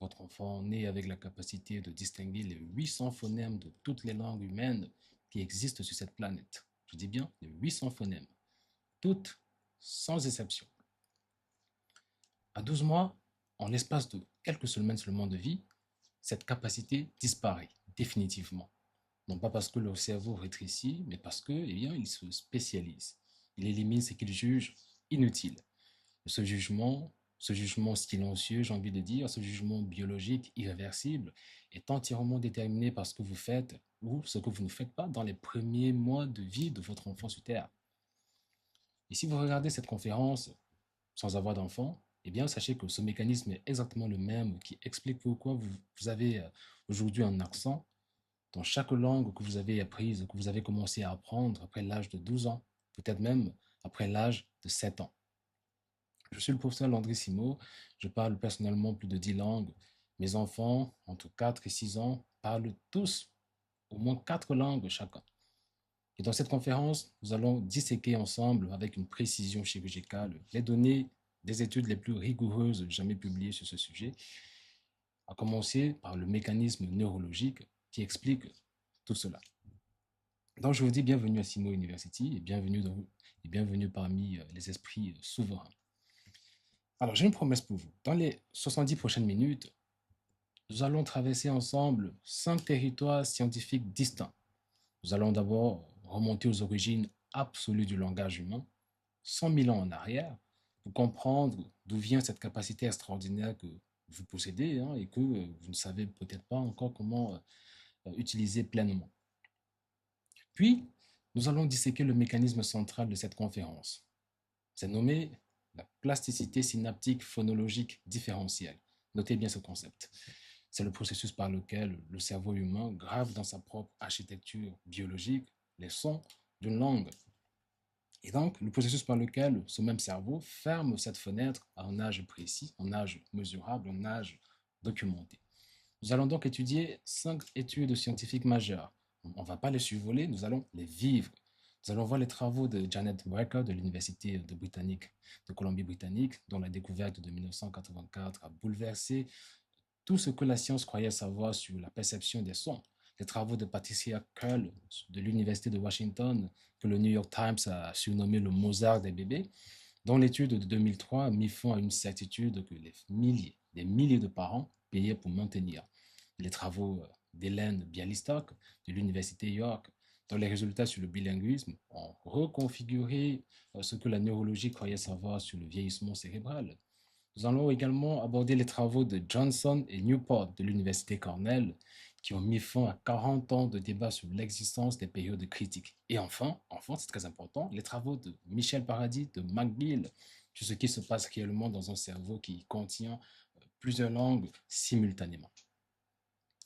Votre enfant naît avec la capacité de distinguer les 800 phonèmes de toutes les langues humaines qui existent sur cette planète. Je dis bien les 800 phonèmes, toutes sans exception. À 12 mois, en l'espace de quelques semaines seulement de vie, cette capacité disparaît définitivement. Non pas parce que le cerveau rétrécit, mais parce que, eh bien, il se spécialise. Il élimine ce qu'il juge inutile. Ce jugement silencieux, j'ai envie de dire, ce jugement biologique irréversible, est entièrement déterminé par ce que vous faites ou ce que vous ne faites pas dans les premiers mois de vie de votre enfant sur Terre. Et si vous regardez cette conférence sans avoir d'enfant, eh bien, sachez que ce mécanisme est exactement le même qui explique pourquoi vous avez aujourd'hui un accent dans chaque langue que vous avez apprise, que vous avez commencé à apprendre après l'âge de 12 ans, peut-être même après l'âge de 7 ans. Je suis le professeur Landry Simo, je parle personnellement plus de 10 langues. Mes enfants, entre 4 et 6 ans, parlent tous au moins 4 langues chacun. Et dans cette conférence, nous allons disséquer ensemble, avec une précision chirurgicale, les données des études les plus rigoureuses jamais publiées sur ce sujet, à commencer par le mécanisme neurologique qui explique tout cela. Donc, je vous dis bienvenue à Simo University et bienvenue parmi les esprits souverains. Alors, j'ai une promesse pour vous. Dans les 70 prochaines minutes, nous allons traverser ensemble 5 territoires scientifiques distincts. Nous allons d'abord remonter aux origines absolues du langage humain, 100 000 ans en arrière, pour comprendre d'où vient cette capacité extraordinaire que vous possédez et que vous ne savez peut-être pas encore comment utiliser pleinement. Puis, nous allons disséquer le mécanisme central de cette conférence. C'est nommé la plasticité synaptique phonologique différentielle. Notez bien ce concept. C'est le processus par lequel le cerveau humain grave dans sa propre architecture biologique les sons d'une langue. Et donc, le processus par lequel ce même cerveau ferme cette fenêtre à un âge précis, un âge mesurable, un âge documenté. Nous allons donc étudier 5 études scientifiques majeures. On ne va pas les survoler, nous allons les vivre. Nous allons voir les travaux de Janet Walker de l'Université de Colombie-Britannique, dont la découverte de 1984 a bouleversé tout ce que la science croyait savoir sur la perception des sons. Les travaux de Patricia Curl de l'Université de Washington, que le New York Times a surnommé le Mozart des bébés, dont l'étude de 2003 a mis fin à une certitude que des milliers de parents payaient pour maintenir. Les travaux d'Hélène Bialystok de l'Université York, dont les résultats sur le bilinguisme ont reconfiguré ce que la neurologie croyait savoir sur le vieillissement cérébral. Nous allons également aborder les travaux de Johnson et Newport de l'Université Cornell, qui ont mis fin à 40 ans de débats sur l'existence des périodes critiques. Et enfin, c'est très important, les travaux de Michel Paradis, de McGill, sur ce qui se passe réellement dans un cerveau qui contient plusieurs langues simultanément.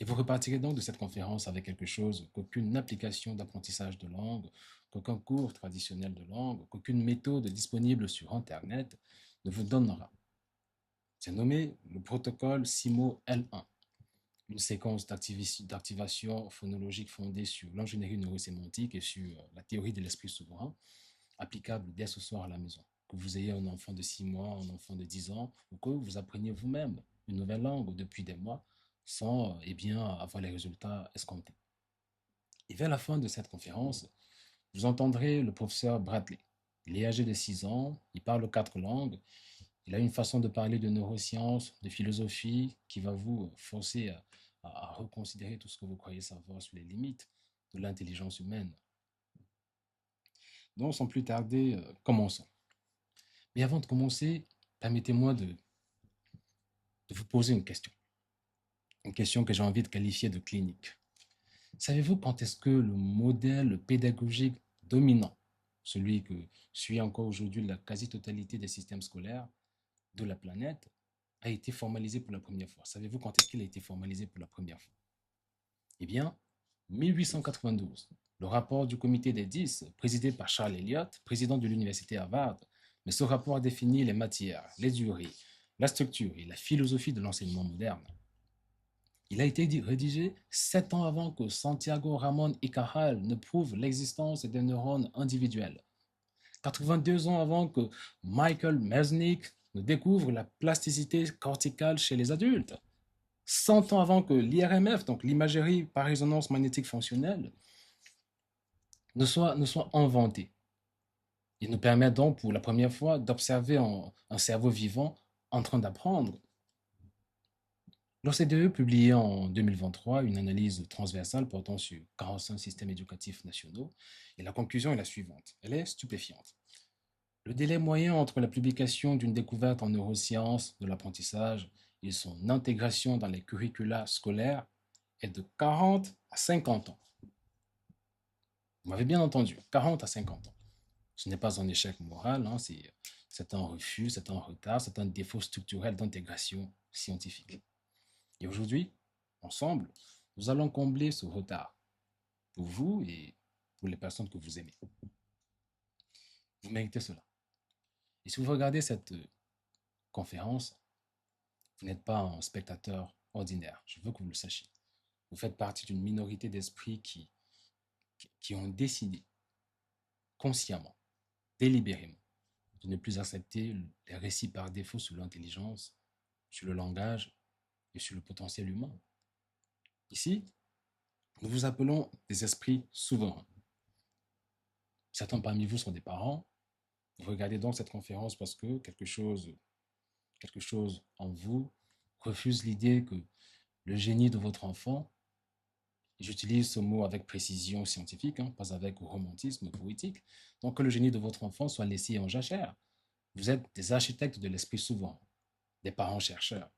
Et vous repartirez donc de cette conférence avec quelque chose qu'aucune application d'apprentissage de langue, qu'aucun cours traditionnel de langue, qu'aucune méthode disponible sur Internet ne vous donnera. C'est nommé le protocole SIMO L1, une séquence d'activation phonologique fondée sur l'ingénierie neurosémantique et sur la théorie de l'esprit souverain, applicable dès ce soir à la maison. Que vous ayez un enfant de 6 mois, un enfant de 10 ans, ou que vous appreniez vous-même une nouvelle langue depuis des mois sans avoir les résultats escomptés. Et vers la fin de cette conférence, vous entendrez le professeur Bradley. Il est âgé de 6 ans, il parle 4 langues. Il a une façon de parler de neurosciences, de philosophie, qui va vous forcer à reconsidérer tout ce que vous croyez savoir sur les limites de l'intelligence humaine. Donc, sans plus tarder, commençons. Mais avant de commencer, permettez-moi de vous poser une question. Une question que j'ai envie de qualifier de clinique. Savez-vous quand est-ce que le modèle pédagogique dominant, celui que suit encore aujourd'hui la quasi-totalité des systèmes scolaires de la planète, a été formalisé pour la première fois? Savez-vous quand est-ce qu'il a été formalisé pour la première fois? Eh bien, 1892. Le rapport du comité des 10, présidé par Charles Eliot, président de l'université Harvard, mais ce rapport a défini les matières, les durées, la structure et la philosophie de l'enseignement moderne. Il a été rédigé 7 ans avant que Santiago Ramón y Cajal ne prouve l'existence des neurones individuels. 82 ans avant que Michael Mesnick ne découvre la plasticité corticale chez les adultes. 100 ans avant que l'IRMF, donc l'imagerie par résonance magnétique fonctionnelle, ne soit inventée. Il nous permet donc pour la première fois d'observer un cerveau vivant en train d'apprendre. L'OCDE publiait en 2023 une analyse transversale portant sur 45 systèmes éducatifs nationaux et la conclusion est la suivante. Elle est stupéfiante. Le délai moyen entre la publication d'une découverte en neurosciences de l'apprentissage et son intégration dans les curricula scolaires est de 40 à 50 ans. Vous m'avez bien entendu, 40 à 50 ans. Ce n'est pas un échec moral, hein, c'est un refus, c'est un retard, c'est un défaut structurel d'intégration scientifique. Et aujourd'hui, ensemble, nous allons combler ce retard pour vous et pour les personnes que vous aimez. Vous méritez cela. Et si vous regardez cette conférence, vous n'êtes pas un spectateur ordinaire. Je veux que vous le sachiez. Vous faites partie d'une minorité d'esprits qui ont décidé consciemment, délibérément, de ne plus accepter les récits par défaut sur l'intelligence, sur le langage et sur le potentiel humain. Ici, nous vous appelons des esprits souverains. Certains parmi vous sont des parents. Vous regardez donc cette conférence parce que quelque chose en vous refuse l'idée que le génie de votre enfant, j'utilise ce mot avec précision scientifique, hein, pas avec romantisme poétique, donc que le génie de votre enfant soit laissé en jachère. Vous êtes des architectes de l'esprit souverain, des parents chercheurs.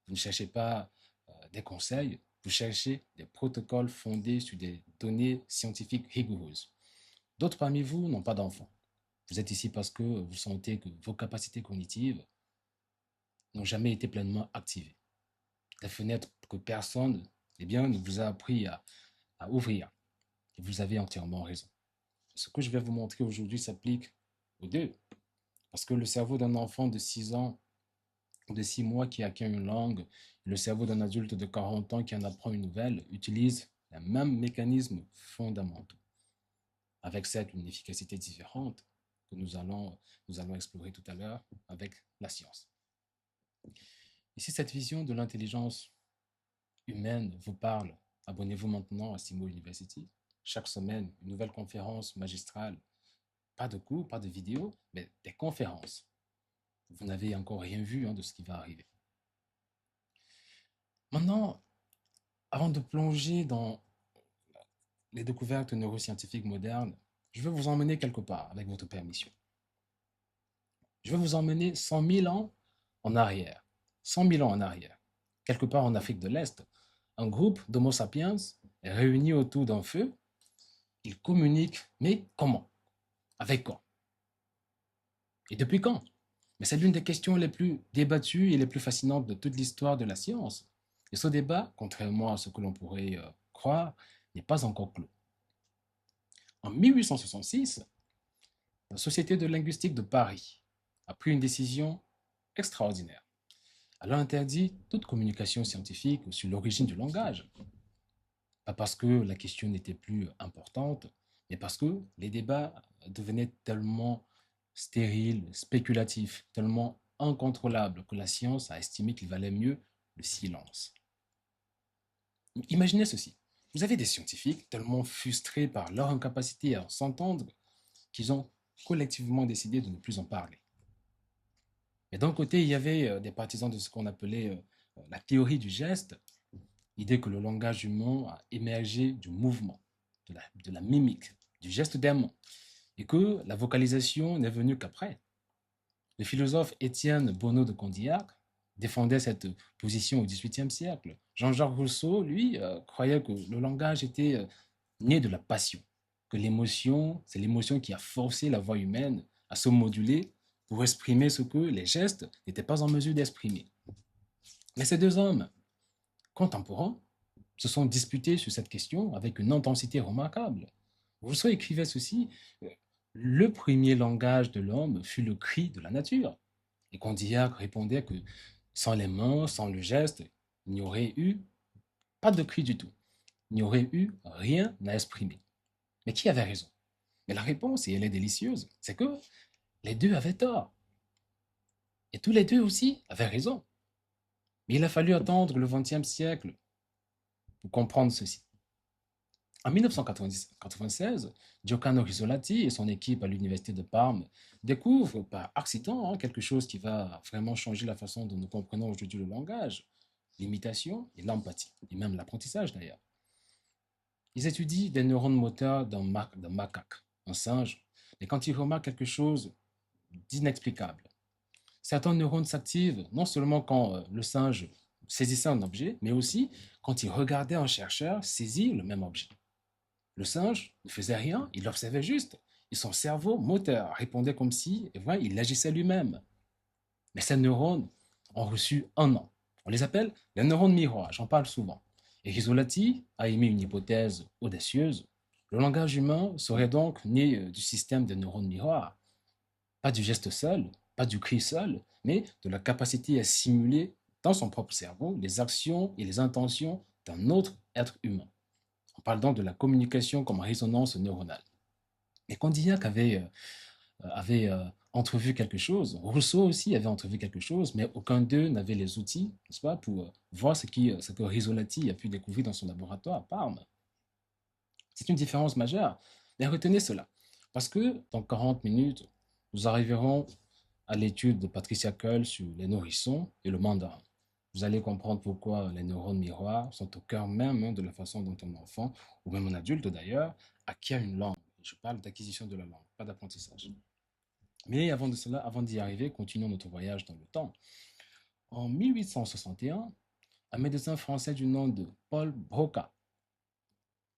Vous ne cherchez pas des conseils, vous cherchez des protocoles fondés sur des données scientifiques rigoureuses. D'autres parmi vous n'ont pas d'enfants. Vous êtes ici parce que vous sentez que vos capacités cognitives n'ont jamais été pleinement activées. Des fenêtres que personne ne vous a appris à ouvrir. Et vous avez entièrement raison. Ce que je vais vous montrer aujourd'hui s'applique aux deux. Parce que le cerveau d'un enfant de 6 ans ou de 6 mois qui acquiert une langue, et le cerveau d'un adulte de 40 ans qui en apprend une nouvelle, utilisent les mêmes mécanismes fondamentaux. Avec certes une efficacité différente que nous allons explorer tout à l'heure avec la science. Et si cette vision de l'intelligence humaine vous parle, abonnez-vous maintenant à Simo University. Chaque semaine, une nouvelle conférence magistrale. Pas de cours, pas de vidéos, mais des conférences. Vous n'avez encore rien vu de ce qui va arriver. Maintenant, avant de plonger dans les découvertes neuroscientifiques modernes, je vais vous emmener quelque part, avec votre permission. Je vais vous emmener 100 000 ans en arrière. 100 000 ans en arrière. Quelque part en Afrique de l'Est, un groupe d'Homo sapiens est réuni autour d'un feu. Ils communiquent, mais comment? Avec quoi? Et depuis quand? Mais c'est l'une des questions les plus débattues et les plus fascinantes de toute l'histoire de la science. Et ce débat, contrairement à ce que l'on pourrait croire, n'est pas encore clos. En 1866, la Société de linguistique de Paris a pris une décision extraordinaire. Elle a interdit toute communication scientifique sur l'origine du langage. Pas parce que la question n'était plus importante, mais parce que les débats devenaient tellement stériles, spéculatifs, tellement incontrôlables que la science a estimé qu'il valait mieux le silence. Imaginez ceci. Vous avez des scientifiques tellement frustrés par leur incapacité à s'entendre qu'ils ont collectivement décidé de ne plus en parler. Et d'un côté, il y avait des partisans de ce qu'on appelait la théorie du geste, l'idée que le langage humain a émergé du mouvement, de la mimique, du geste des mains, et que la vocalisation n'est venue qu'après. Le philosophe Étienne Bonneau de Condillac défendait cette position au XVIIIe siècle. Jean-Jacques Rousseau, lui, croyait que le langage était né de la passion, que l'émotion, c'est l'émotion qui a forcé la voix humaine à se moduler pour exprimer ce que les gestes n'étaient pas en mesure d'exprimer. Mais ces deux hommes contemporains se sont disputés sur cette question avec une intensité remarquable. Rousseau écrivait ceci, le premier langage de l'homme fut le cri de la nature. Et Condillac répondait que sans les mains, sans le geste, il n'y aurait eu pas de cri du tout. Il n'y aurait eu rien à exprimer. Mais qui avait raison? Mais la réponse, et elle est délicieuse, c'est que les deux avaient tort. Et tous les deux aussi avaient raison. Mais il a fallu attendre le XXe siècle pour comprendre ceci. En 1996, Giancarlo Risolati et son équipe à l'université de Parme découvrent par accident quelque chose qui va vraiment changer la façon dont nous comprenons aujourd'hui le langage, l'imitation et l'empathie, et même l'apprentissage d'ailleurs. Ils étudient des neurones moteurs d'un macaque, un singe, mais quand ils remarquent quelque chose d'inexplicable, certains neurones s'activent non seulement quand le singe saisissait un objet, mais aussi quand il regardait un chercheur saisir le même objet. Le singe ne faisait rien, il observait juste. Et son cerveau moteur répondait comme si il agissait lui-même. Mais ces neurones ont reçu un nom. On les appelle les neurones miroirs, j'en parle souvent. Et Risolati a émis une hypothèse audacieuse. Le langage humain serait donc né du système des neurones miroirs. Pas du geste seul, pas du cri seul, mais de la capacité à simuler dans son propre cerveau les actions et les intentions d'un autre être humain. On parle donc de la communication comme résonance neuronale. Et Condillac avait entrevu quelque chose, Rousseau aussi avait entrevu quelque chose, mais aucun d'eux n'avait les outils, n'est-ce pas, pour voir ce que Risolati a pu découvrir dans son laboratoire à Parme. C'est une différence majeure. Mais retenez cela, parce que dans 40 minutes, nous arriverons à l'étude de Patricia Kull sur les nourrissons et le mandarin. Vous allez comprendre pourquoi les neurones miroirs sont au cœur même de la façon dont un enfant, ou même un adulte d'ailleurs, acquiert une langue. Je parle d'acquisition de la langue, pas d'apprentissage. Mais avant de cela, avant d'y arriver, continuons notre voyage dans le temps. En 1861, un médecin français du nom de Paul Broca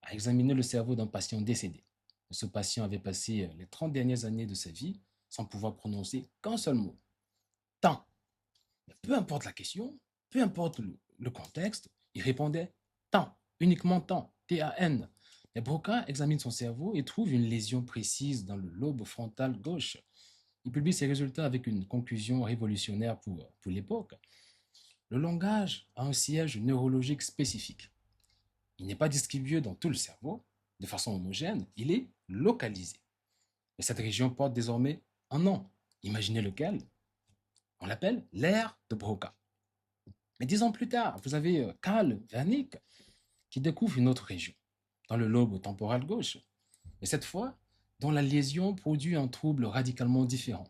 a examiné le cerveau d'un patient décédé. Ce patient avait passé les 30 dernières années de sa vie sans pouvoir prononcer qu'un seul mot. Temps. Peu importe la question, peu importe le contexte, il répondait temps, uniquement temps, T-A-N. Mais Broca examine son cerveau et trouve une lésion précise dans le lobe frontal gauche. Il publie ses résultats avec une conclusion révolutionnaire pour l'époque. Le langage a un siège neurologique spécifique. Il n'est pas distribué dans tout le cerveau de façon homogène, il est localisé. Et cette région porte désormais un nom. Imaginez lequel? On l'appelle l'aire de Broca. Mais 10 ans plus tard, vous avez Karl Wernicke qui découvre une autre région, dans le lobe temporal gauche. Mais cette fois, dont la lésion produit un trouble radicalement différent.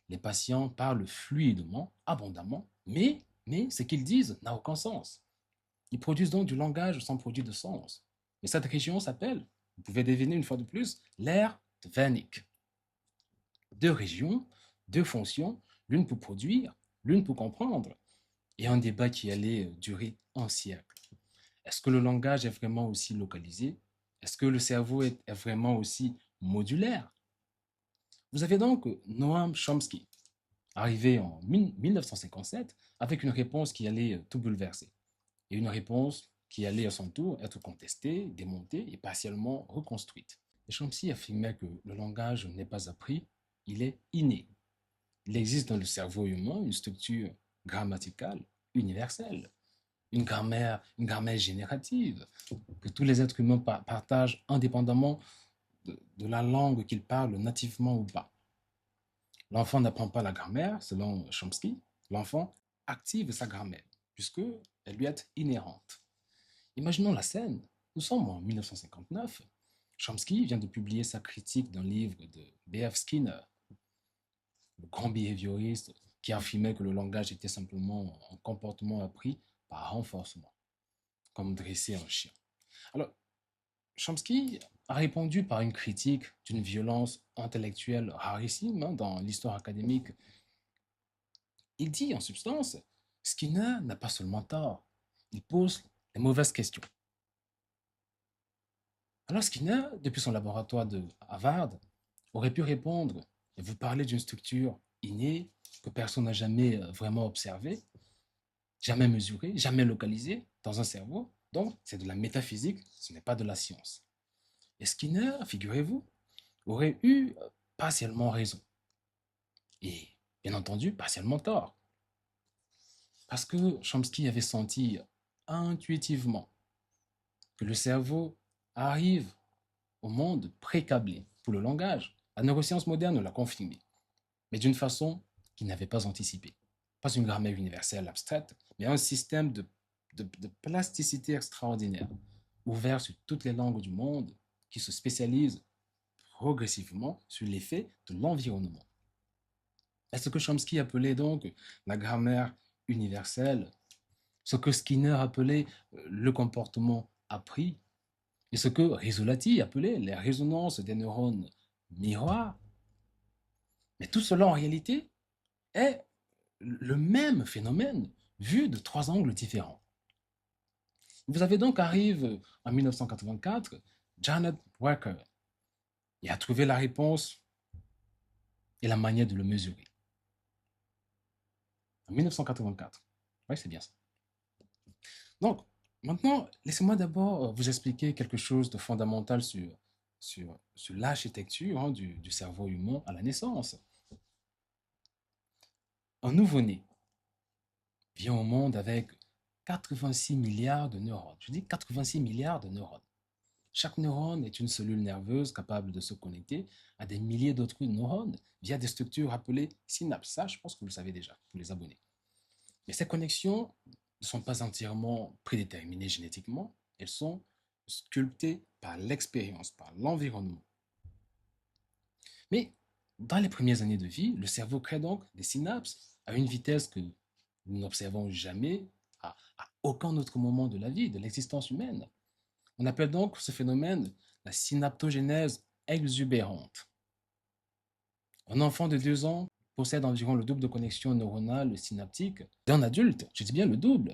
Les patients parlent fluidement, abondamment, mais ce qu'ils disent n'a aucun sens. Ils produisent donc du langage sans produit de sens. Mais cette région s'appelle, vous pouvez deviner une fois de plus, l'aire de Wernicke. Deux régions, deux fonctions, l'une pour produire, l'une pour comprendre, et un débat qui allait durer un siècle. Est-ce que le langage est vraiment aussi localisé? Est-ce que le cerveau est vraiment aussi modulaire? Vous avez donc Noam Chomsky, arrivé en 1957 avec une réponse qui allait tout bouleverser, et une réponse qui allait à son tour être contestée, démontée et partiellement reconstruite. Et Chomsky affirmait que le langage n'est pas appris, il est inné. Il existe dans le cerveau humain une structure grammaticale universelle, une grammaire générative que tous les êtres humains partagent indépendamment de la langue qu'ils parlent nativement ou pas. L'enfant n'apprend pas la grammaire, selon Chomsky, l'enfant active sa grammaire, puisqu'elle lui est inhérente. Imaginons la scène, nous sommes en 1959, Chomsky vient de publier sa critique d'un livre de B.F. Skinner, le grand behavioriste qui affirmait que le langage était simplement un comportement appris par renforcement, comme dresser un chien. Alors, Chomsky a répondu par une critique d'une violence intellectuelle rarissime dans l'histoire académique. Il dit en substance, Skinner n'a pas seulement tort, il pose les mauvaises questions. Alors Skinner, depuis son laboratoire de Harvard, aurait pu répondre et vous parler d'une structure innée que personne n'a jamais vraiment observée, jamais mesurée, jamais localisée dans un cerveau. Donc, c'est de la métaphysique, ce n'est pas de la science. Et Skinner, figurez-vous, aurait eu partiellement raison. Et bien entendu, partiellement tort. Parce que Chomsky avait senti intuitivement que le cerveau arrive au monde pré-câblé pour le langage. La neuroscience moderne l'a confirmé, mais d'une façon qu'il n'avait pas anticipée. Pas une grammaire universelle abstraite, mais un système de plasticité extraordinaire, ouvert sur toutes les langues du monde, qui se spécialise progressivement sur l'effet de l'environnement. Et ce que Chomsky appelait donc la grammaire universelle, ce que Skinner appelait le comportement appris, et ce que Rizzolatti appelait les résonances des neurones miroirs. Mais tout cela en réalité est le même phénomène vu de trois angles différents. Vous avez donc arrive en 1984 Janet Walker et a trouvé la réponse et la manière de le mesurer. En 1984. Oui, c'est bien ça. Donc, maintenant, laissez-moi d'abord vous expliquer quelque chose de fondamental sur l'architecture du cerveau humain à la naissance. Un nouveau-né vient au monde avec 86 milliards de neurones. Je dis 86 milliards de neurones. Chaque neurone est une cellule nerveuse capable de se connecter à des milliers d'autres neurones via des structures appelées synapses. Ça, je pense que vous le savez déjà pour les abonnés. Mais ces connexions ne sont pas entièrement prédéterminées génétiquement, elles sont sculptées par l'expérience, par l'environnement. Mais dans les premières années de vie, le cerveau crée donc des synapses à une vitesse que nous n'observons jamais à aucun autre moment de la vie, de l'existence humaine. On appelle donc ce phénomène la synaptogénèse exubérante. Un enfant de 2 ans possède environ le double de connexions neuronales synaptiques d'un adulte, je dis bien le double.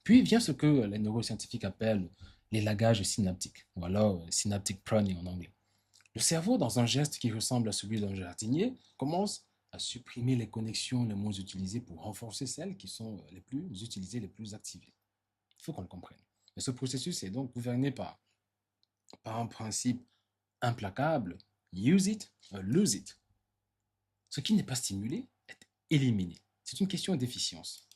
Puis vient ce que les neuroscientifiques appellent l'élagage synaptique, ou alors synaptic pruning en anglais. Le cerveau, dans un geste qui ressemble à celui d'un jardinier, commence à supprimer les connexions les moins utilisées pour renforcer celles qui sont les plus utilisées, les plus activées. Il faut qu'on le comprenne. Mais ce processus est donc gouverné par un principe implacable, use it or lose it. Ce qui n'est pas stimulé est éliminé. C'est une question d'efficience.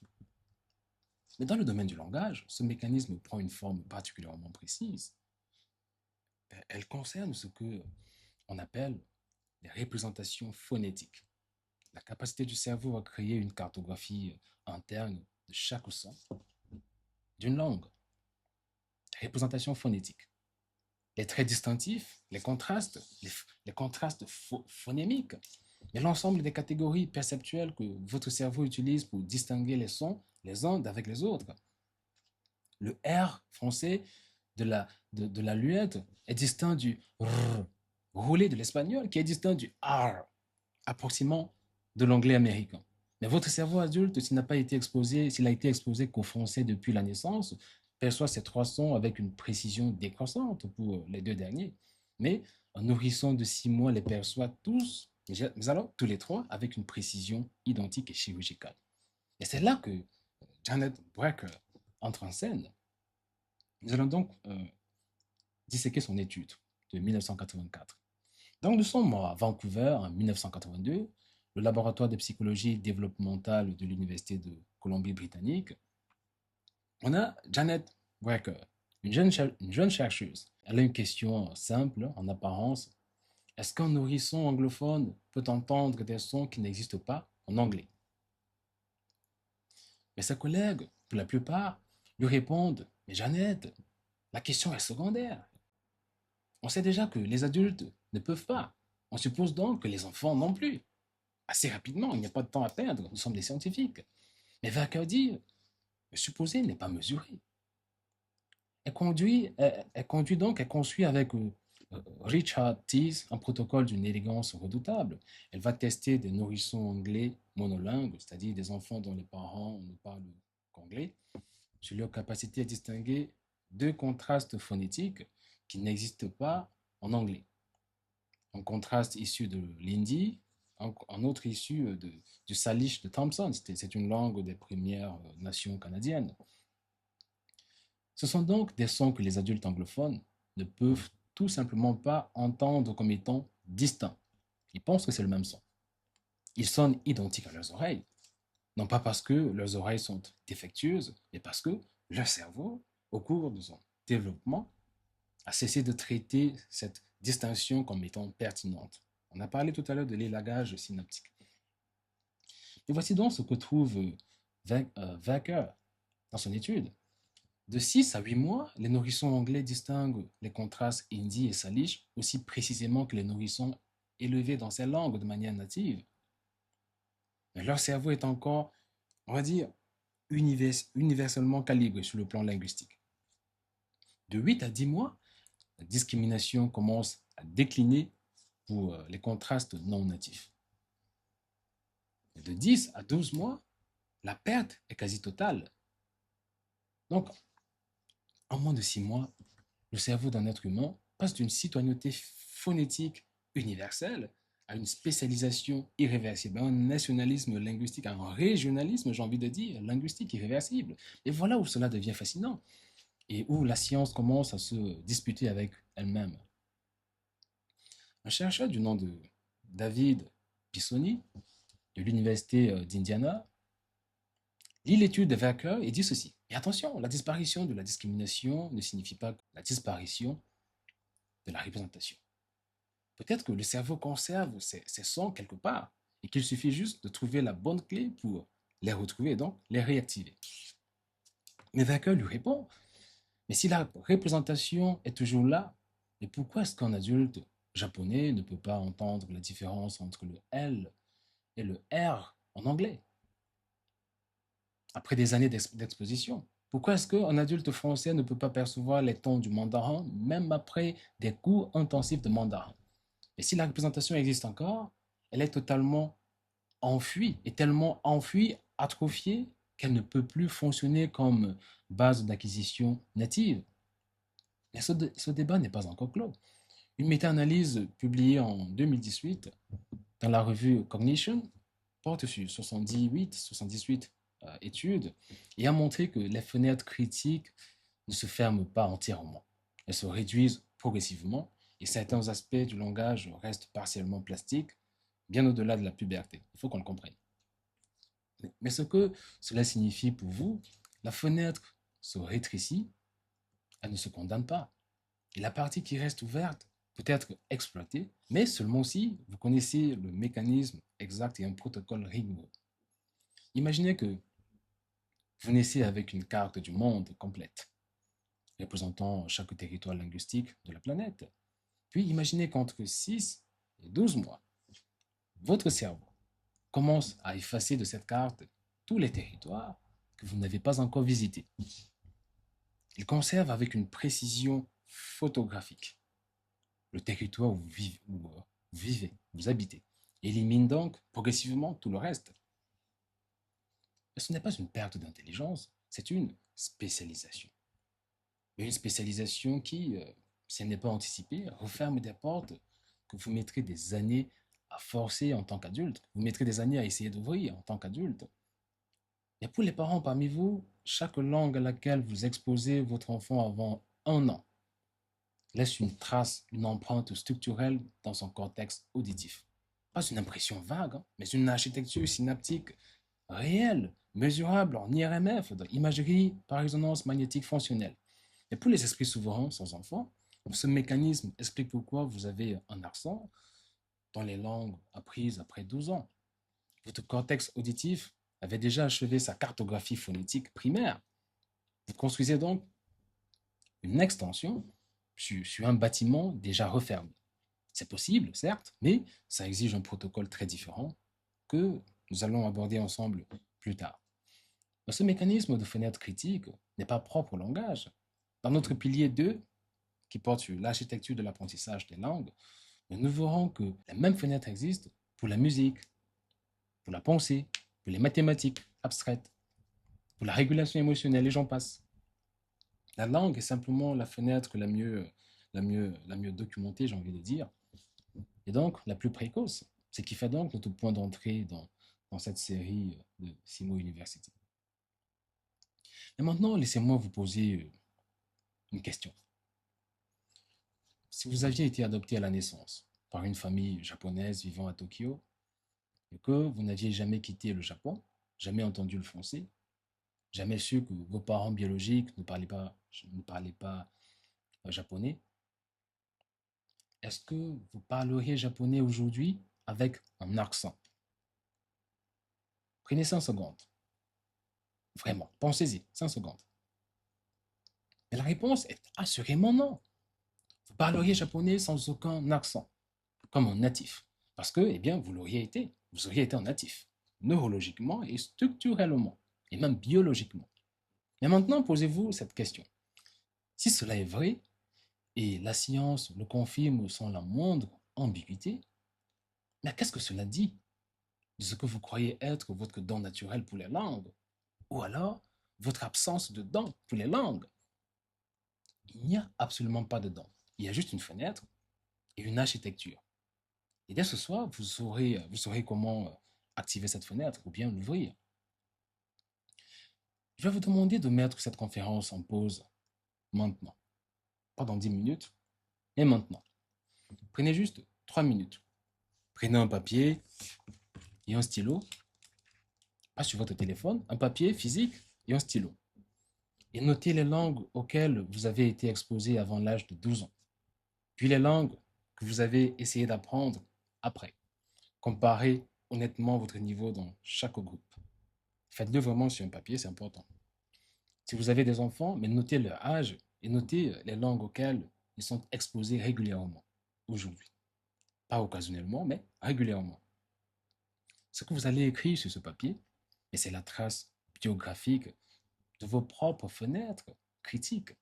Mais dans le domaine du langage, ce mécanisme prend une forme particulièrement précise. Elle concerne ce que on appelle les représentations phonétiques. La capacité du cerveau à créer une cartographie interne de chaque son d'une langue. Représentations phonétiques. Les traits distinctifs, les contrastes phonémiques, et l'ensemble des catégories perceptuelles que votre cerveau utilise pour distinguer les sons les uns d'avec les autres. Le R français de la luette est distinct du R roulé de l'espagnol, qui est distinct du R approximant de l'anglais américain. Mais votre cerveau adulte, s'il n'a pas été exposé, s'il a été exposé qu'au français depuis la naissance, perçoit ces trois sons avec une précision décroissante pour les deux derniers. Mais un nourrisson de 6 mois les perçoit tous, mais alors tous les trois, avec une précision identique et chirurgicale. Et c'est là que Janet Brecker entre en scène. Nous allons donc disséquer son étude de 1984. Donc nous sommes à Vancouver en 1982, le laboratoire de psychologie développementale de l'Université de Colombie-Britannique. On a Janet Brecker, une jeune chercheuse. Elle a une question simple en apparence. Est-ce qu'un nourrisson anglophone peut entendre des sons qui n'existent pas en anglais? Mais ses collègues, pour la plupart, lui répondent, mais Jeannette, la question est secondaire. On sait déjà que les adultes ne peuvent pas. On suppose donc que les enfants non plus. Assez rapidement, il n'y a pas de temps à perdre, nous sommes des scientifiques. Mais Vacker dit, le supposé n'est pas mesuré. Elle construit avec Richard Tees un protocole d'une élégance redoutable. Elle va tester des nourrissons anglais monolingues, c'est-à-dire des enfants dont les parents ne parlent qu'anglais, sur leur capacité à distinguer deux contrastes phonétiques qui n'existent pas en anglais. Un contraste issu de l'hindi, un autre issu du salish de Thompson. C'est une langue des Premières Nations canadiennes. Ce sont donc des sons que les adultes anglophones ne peuvent tout simplement pas entendre comme étant distincts. Ils pensent que c'est le même son. Ils sonnent identiques à leurs oreilles. Non pas parce que leurs oreilles sont défectueuses, mais parce que leur cerveau, au cours de son développement, a cessé de traiter cette distinction comme étant pertinente. On a parlé tout à l'heure de l'élagage synaptique. Et voici donc ce que trouve Vacker dans son étude. De 6 à 8 mois, les nourrissons anglais distinguent les contrastes hindi et salish aussi précisément que les nourrissons élevés dans ces langues de manière native. Mais leur cerveau est encore, on va dire, universellement calibré sur le plan linguistique. De 8 à 10 mois, la discrimination commence à décliner pour les contrastes non natifs. De 10 à 12 mois, la perte est quasi totale. Donc, en moins de 6 mois, le cerveau d'un être humain passe d'une citoyenneté phonétique universelle à une spécialisation irréversible, à un nationalisme linguistique, à un régionalisme, j'ai envie de dire, linguistique irréversible. Et voilà où cela devient fascinant et où la science commence à se disputer avec elle-même. Un chercheur du nom de David Pisoni, de l'Université d'Indiana, lit l'étude de Werker et dit ceci. Et attention, la disparition de la discrimination ne signifie pas la disparition de la représentation. Peut-être que le cerveau conserve ces sons quelque part et qu'il suffit juste de trouver la bonne clé pour les retrouver et donc les réactiver. Mais Werker lui répond, mais si la représentation est toujours là, mais pourquoi est-ce qu'un adulte japonais ne peut pas entendre la différence entre le L et le R en anglais après des années d'exposition? Pourquoi est-ce qu'un adulte français ne peut pas percevoir les tons du mandarin même après des cours intensifs de mandarin? Et si la représentation existe encore, elle est totalement enfuie, et tellement enfuie, atrophiée, qu'elle ne peut plus fonctionner comme base d'acquisition native. Mais ce débat n'est pas encore clos. Une méta-analyse publiée en 2018 dans la revue Cognition porte sur 78 études et a montré que les fenêtres critiques ne se ferment pas entièrement. Elles se réduisent progressivement et certains aspects du langage restent partiellement plastiques, bien au-delà de la puberté. Il faut qu'on le comprenne. Mais ce que cela signifie pour vous, la fenêtre se rétrécit, elle ne se condamne pas. Et la partie qui reste ouverte peut être exploitée, mais seulement si vous connaissez le mécanisme exact et un protocole rigoureux. Imaginez que vous naissez avec une carte du monde complète, représentant chaque territoire linguistique de la planète. Puis imaginez qu'entre 6 et 12 mois, votre cerveau commence à effacer de cette carte tous les territoires que vous n'avez pas encore visités. Il conserve avec une précision photographique le territoire où vous vivez, vous habitez. Élimine donc progressivement tout le reste. Mais ce n'est pas une perte d'intelligence, c'est une spécialisation. Mais une spécialisation qui, si elle n'est pas anticipée, referme des portes que vous mettrez des années à forcer en tant qu'adulte. Vous mettrez des années à essayer d'ouvrir en tant qu'adulte. Et pour les parents parmi vous, chaque langue à laquelle vous exposez votre enfant avant 1 an laisse une trace, une empreinte structurelle dans son cortex auditif. Pas une impression vague, mais une architecture synaptique réelle, mesurable en IRMF, imagerie par résonance magnétique fonctionnelle. Et pour les esprits souverains sans enfants, ce mécanisme explique pourquoi vous avez un accent dans les langues apprises après 12 ans. Votre cortex auditif avait déjà achevé sa cartographie phonétique primaire. Vous construisez donc une extension sur un bâtiment déjà refermé. C'est possible, certes, mais ça exige un protocole très différent que nous allons aborder ensemble plus tard. Ce mécanisme de fenêtre critique n'est pas propre au langage. Dans notre pilier 2, qui porte sur l'architecture de l'apprentissage des langues, nous verrons que la même fenêtre existe pour la musique, pour la pensée, pour les mathématiques abstraites, pour la régulation émotionnelle et j'en passe. La langue est simplement la fenêtre la mieux documentée, j'ai envie de dire, et donc la plus précoce. Ce qui fait donc notre point d'entrée dans cette série de Simo University. Et maintenant, laissez-moi vous poser une question. Si vous aviez été adopté à la naissance par une famille japonaise vivant à Tokyo et que vous n'aviez jamais quitté le Japon, jamais entendu le français, jamais su que vos parents biologiques ne parlaient pas japonais, est-ce que vous parleriez japonais aujourd'hui avec un accent? Prenez 5 secondes. Vraiment, pensez-y, 5 secondes. Et la réponse est assurément non. Vous parleriez japonais sans aucun accent, comme un natif. Parce que, eh bien, vous l'auriez été. Vous auriez été un natif, neurologiquement et structurellement, et même biologiquement. Mais maintenant, posez-vous cette question. Si cela est vrai, et la science le confirme sans la moindre ambiguïté, mais qu'est-ce que cela dit de ce que vous croyez être votre don naturel pour les langues, ou alors votre absence de don pour les langues? Il n'y a absolument pas de don. Il y a juste une fenêtre et une architecture. Et dès ce soir, vous saurez comment activer cette fenêtre ou bien l'ouvrir. Je vais vous demander de mettre cette conférence en pause maintenant. Pas dans 10 minutes, mais maintenant. Prenez juste 3 minutes. Prenez un papier et un stylo, pas sur votre téléphone, un papier physique et un stylo. Et notez les langues auxquelles vous avez été exposé avant l'âge de 12 ans. Puis les langues que vous avez essayé d'apprendre après. Comparez honnêtement votre niveau dans chaque groupe. Faites-le vraiment sur un papier, c'est important. Si vous avez des enfants, mais notez leur âge et notez les langues auxquelles ils sont exposés régulièrement aujourd'hui. Pas occasionnellement, mais régulièrement. Ce que vous allez écrire sur ce papier, et c'est la trace biographique de vos propres fenêtres critiques.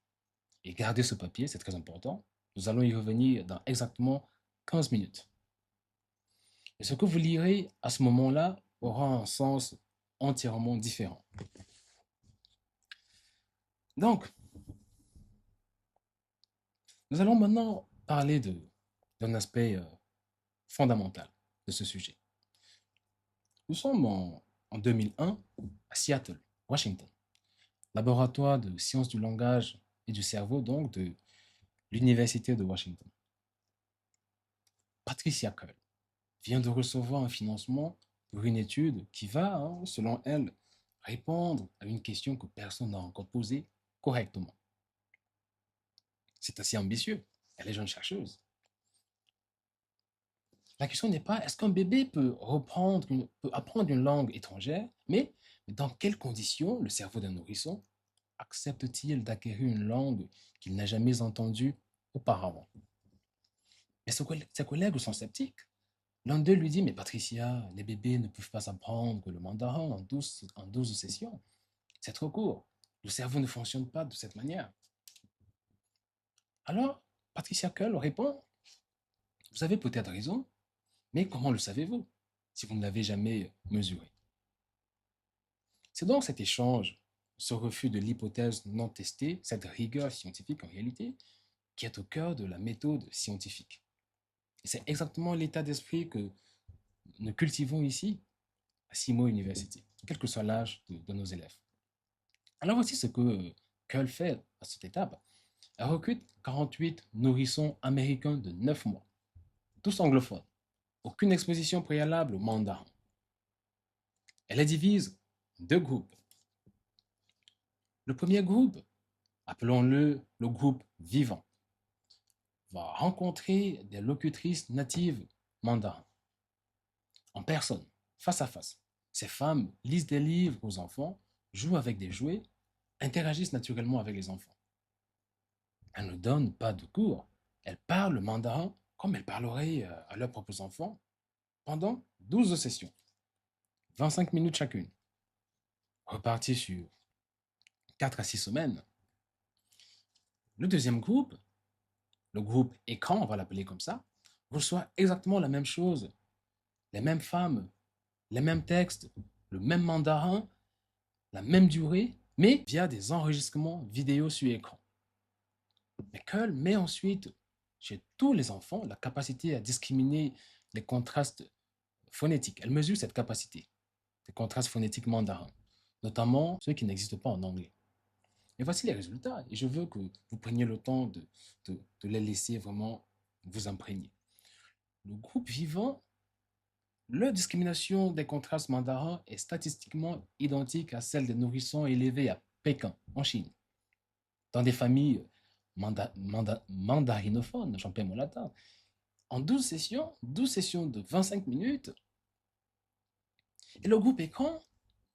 Et gardez ce papier, c'est très important. Nous allons y revenir dans exactement 15 minutes. Et ce que vous lirez à ce moment-là aura un sens entièrement différent. Donc, nous allons maintenant parler d'un aspect fondamental de ce sujet. Nous sommes en 2001 à Seattle, Washington, laboratoire de sciences du langage et du cerveau, donc de l'Université de Washington. Patricia Kull vient de recevoir un financement pour une étude qui va, selon elle, répondre à une question que personne n'a encore posée correctement. C'est assez ambitieux. Elle est jeune chercheuse. La question n'est pas est-ce qu'un bébé peut apprendre une langue étrangère, mais dans quelles conditions le cerveau d'un nourrisson accepte-t-il d'acquérir une langue qu'il n'a jamais entendue auparavant? Mais ses collègues sont sceptiques. L'un d'eux lui dit, mais Patricia, les bébés ne peuvent pas apprendre le mandarin en 12 sessions. C'est trop court. Le cerveau ne fonctionne pas de cette manière. Alors, Patricia Kull répond, vous avez peut-être raison, mais comment le savez-vous si vous ne l'avez jamais mesuré? C'est donc cet échange, ce refus de l'hypothèse non testée, cette rigueur scientifique en réalité, qui est au cœur de la méthode scientifique. Et c'est exactement l'état d'esprit que nous cultivons ici à Simo University, quel que soit l'âge de nos élèves. Alors voici ce que Kull fait à cette étape. Elle recrute 48 nourrissons américains de 9 mois, tous anglophones, aucune exposition préalable au mandarin. Elle les divise en deux groupes. Le premier groupe, appelons-le le groupe vivant, va rencontrer des locutrices natives mandarins, en personne, face à face. Ces femmes lisent des livres aux enfants, jouent avec des jouets, interagissent naturellement avec les enfants. Elles ne donnent pas de cours. Elles parlent le mandarin comme elles parleraient à leurs propres enfants pendant 12 sessions, 25 minutes chacune, reparties sur 4 à 6 semaines. Le deuxième groupe, le groupe écran, on va l'appeler comme ça, reçoit exactement la même chose, les mêmes femmes, les mêmes textes, le même mandarin, la même durée, mais via des enregistrements vidéo sur écran. Mais Kull met ensuite chez tous les enfants la capacité à discriminer les contrastes phonétiques. Elle mesure cette capacité, des contrastes phonétiques mandarins, notamment ceux qui n'existent pas en anglais. Et voici les résultats. Et je veux que vous preniez le temps de les laisser vraiment vous imprégner. Le groupe vivant, leur discrimination des contrastes mandarins est statistiquement identique à celle des nourrissons élevés à Pékin, en Chine, dans des familles mandarinophones, j'en perds mon latin. En 12 sessions de 25 minutes, et le groupe écran,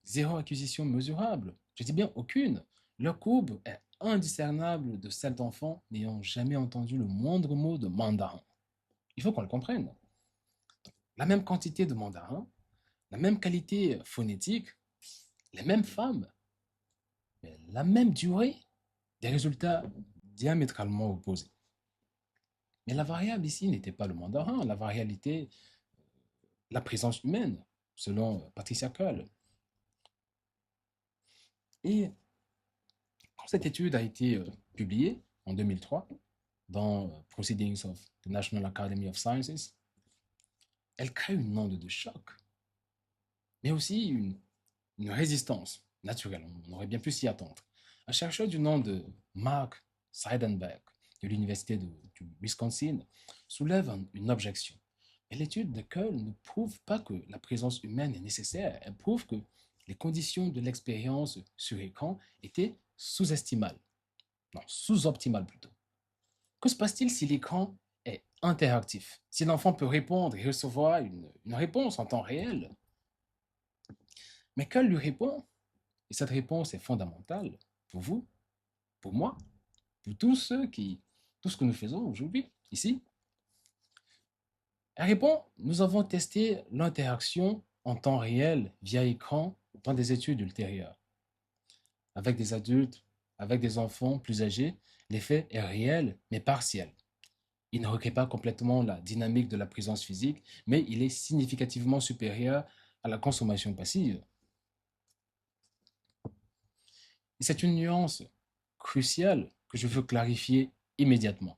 zéro acquisition mesurable. Je dis bien aucune. Leur courbe est indiscernable de celle d'enfants n'ayant jamais entendu le moindre mot de mandarin. Il faut qu'on le comprenne. La même quantité de mandarin, la même qualité phonétique, les mêmes femmes, mais la même durée, des résultats diamétralement opposés. Mais la variable ici n'était pas le mandarin, la variable était la présence humaine, selon Patricia Kull. Et quand cette étude a été publiée en 2003 dans Proceedings of the National Academy of Sciences, elle crée une onde de choc, mais aussi une résistance naturelle. On aurait bien pu s'y attendre. Un chercheur du nom de Mark Seidenberg de l'Université du Wisconsin soulève une objection. Et l'étude de Kull ne prouve pas que la présence humaine est nécessaire. Elle prouve que les conditions de l'expérience sur écran étaient sous-estimales. Non, sous-optimales plutôt. Que se passe-t-il si l'écran est interactif? Si l'enfant peut répondre et recevoir une réponse en temps réel? Mais Kull lui répond, et cette réponse est fondamentale pour vous, pour moi, pour tout ce que nous faisons aujourd'hui, ici. Elle répond, nous avons testé l'interaction en temps réel via écran dans des études ultérieures. Avec des adultes, avec des enfants plus âgés, l'effet est réel mais partiel. Il ne recrée pas complètement la dynamique de la présence physique, mais il est significativement supérieur à la consommation passive. Et c'est une nuance cruciale que je veux clarifier immédiatement.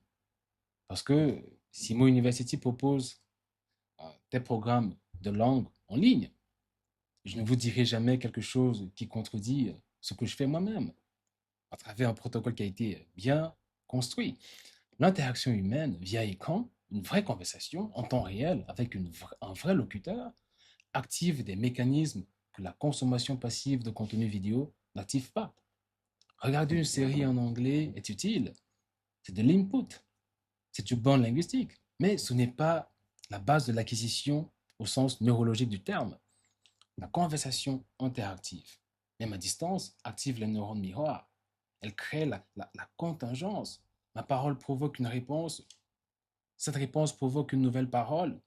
Parce que si Mo University propose des programmes de langue en ligne, je ne vous dirai jamais quelque chose qui contredit ce que je fais moi-même, à travers un protocole qui a été bien construit. L'interaction humaine via écran, une vraie conversation en temps réel avec un vrai locuteur, active des mécanismes que la consommation passive de contenu vidéo n'active pas. Regarder une série en anglais est utile, c'est de l'input, c'est du bon linguistique, mais ce n'est pas la base de l'acquisition au sens neurologique du terme. La conversation interactive, même à distance, active les neurones miroirs. Elle crée la contingence. Ma parole provoque une réponse. Cette réponse provoque une nouvelle parole.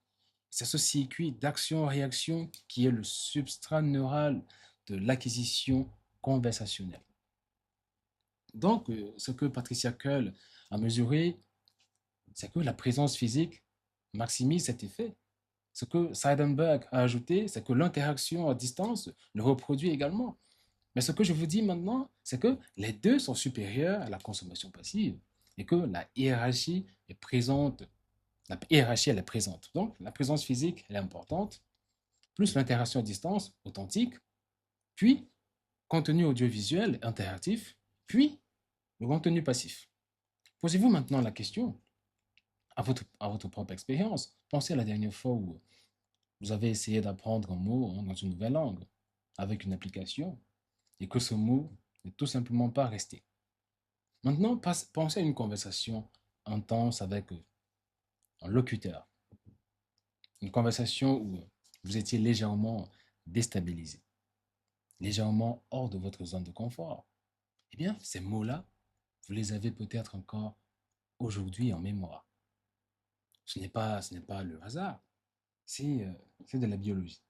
C'est ce circuit d'action-réaction qui est le substrat neural de l'acquisition conversationnelle. Donc, ce que Patricia Kull a mesuré, c'est que la présence physique maximise cet effet. Ce que Seidenberg a ajouté, c'est que l'interaction à distance le reproduit également. Mais ce que je vous dis maintenant, c'est que les deux sont supérieurs à la consommation passive et que la hiérarchie est présente. La hiérarchie, elle est présente. Donc, la présence physique, elle est importante, plus l'interaction à distance, authentique, puis contenu audiovisuel, interactif, puis le contenu passif. Posez-vous maintenant la question, à votre propre expérience. Pensez à la dernière fois où vous avez essayé d'apprendre un mot dans une nouvelle langue avec une application et que ce mot n'est tout simplement pas resté. Maintenant, pensez à une conversation intense avec un locuteur. Une conversation où vous étiez légèrement déstabilisé, légèrement hors de votre zone de confort. Eh bien, ces mots-là, vous les avez peut-être encore aujourd'hui en mémoire. Ce n'est pas le hasard, c'est de la biologie.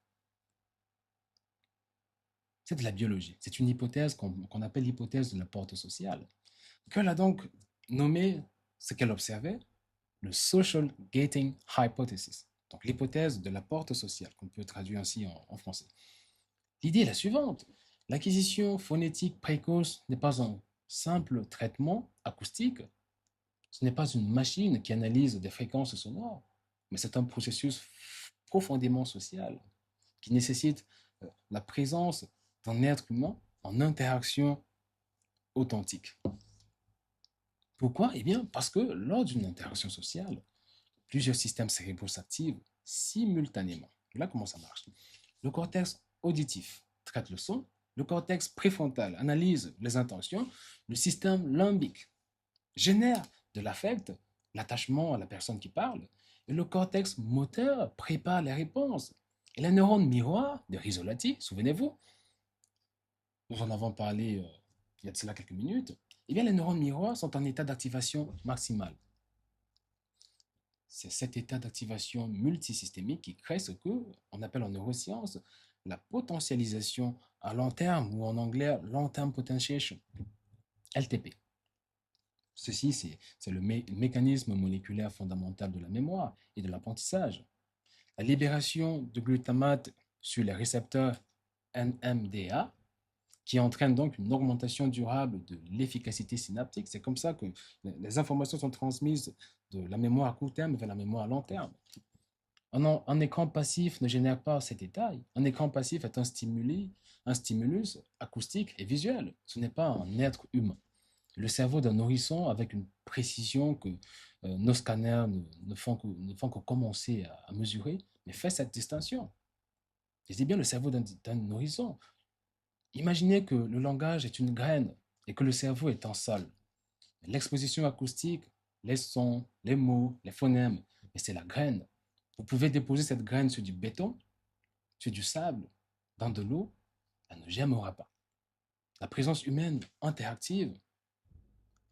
C'est de la biologie. C'est une hypothèse qu'on appelle l'hypothèse de la porte sociale. Qu'elle a donc nommé ce qu'elle observait, le Social Gating Hypothesis, donc l'hypothèse de la porte sociale, qu'on peut traduire ainsi en français. L'idée est la suivante. L'acquisition phonétique précoce n'est pas un simple traitement acoustique, ce n'est pas une machine qui analyse des fréquences sonores, mais c'est un processus profondément social qui nécessite la présence d'un être humain en interaction authentique. Pourquoi? Eh bien, parce que lors d'une interaction sociale, plusieurs systèmes cérébraux s'activent simultanément. Voilà comment ça marche. Le cortex auditif traite le son, le cortex préfrontal analyse les intentions, le système limbique génère de l'affect, l'attachement à la personne qui parle, et le cortex moteur prépare les réponses. Et les neurones miroirs de Risolati, souvenez-vous, nous en avons parlé il y a de cela quelques minutes, eh bien, les neurones miroirs sont en état d'activation maximale. C'est cet état d'activation multisystémique qui crée ce qu'on appelle en neurosciences la potentialisation à long terme, ou en anglais long term potentiation, LTP. Ceci, c'est le mécanisme moléculaire fondamental de la mémoire et de l'apprentissage. La libération de glutamate sur les récepteurs NMDA, qui entraîne donc une augmentation durable de l'efficacité synaptique. C'est comme ça que les informations sont transmises de la mémoire à court terme vers la mémoire à long terme. Un écran passif ne génère pas cet état. Un écran passif est un stimulus acoustique et visuel. Ce n'est pas un être humain. Le cerveau d'un nourrisson, avec une précision que nos scanners ne font que commencer à mesurer, mais fait cette distinction. Je dis bien le cerveau d'un nourrisson. Imaginez que le langage est une graine et que le cerveau est un sol. L'exposition acoustique, les sons, les mots, les phonèmes, mais c'est la graine. Vous pouvez déposer cette graine sur du béton, sur du sable, dans de l'eau, elle ne germera pas. La présence humaine interactive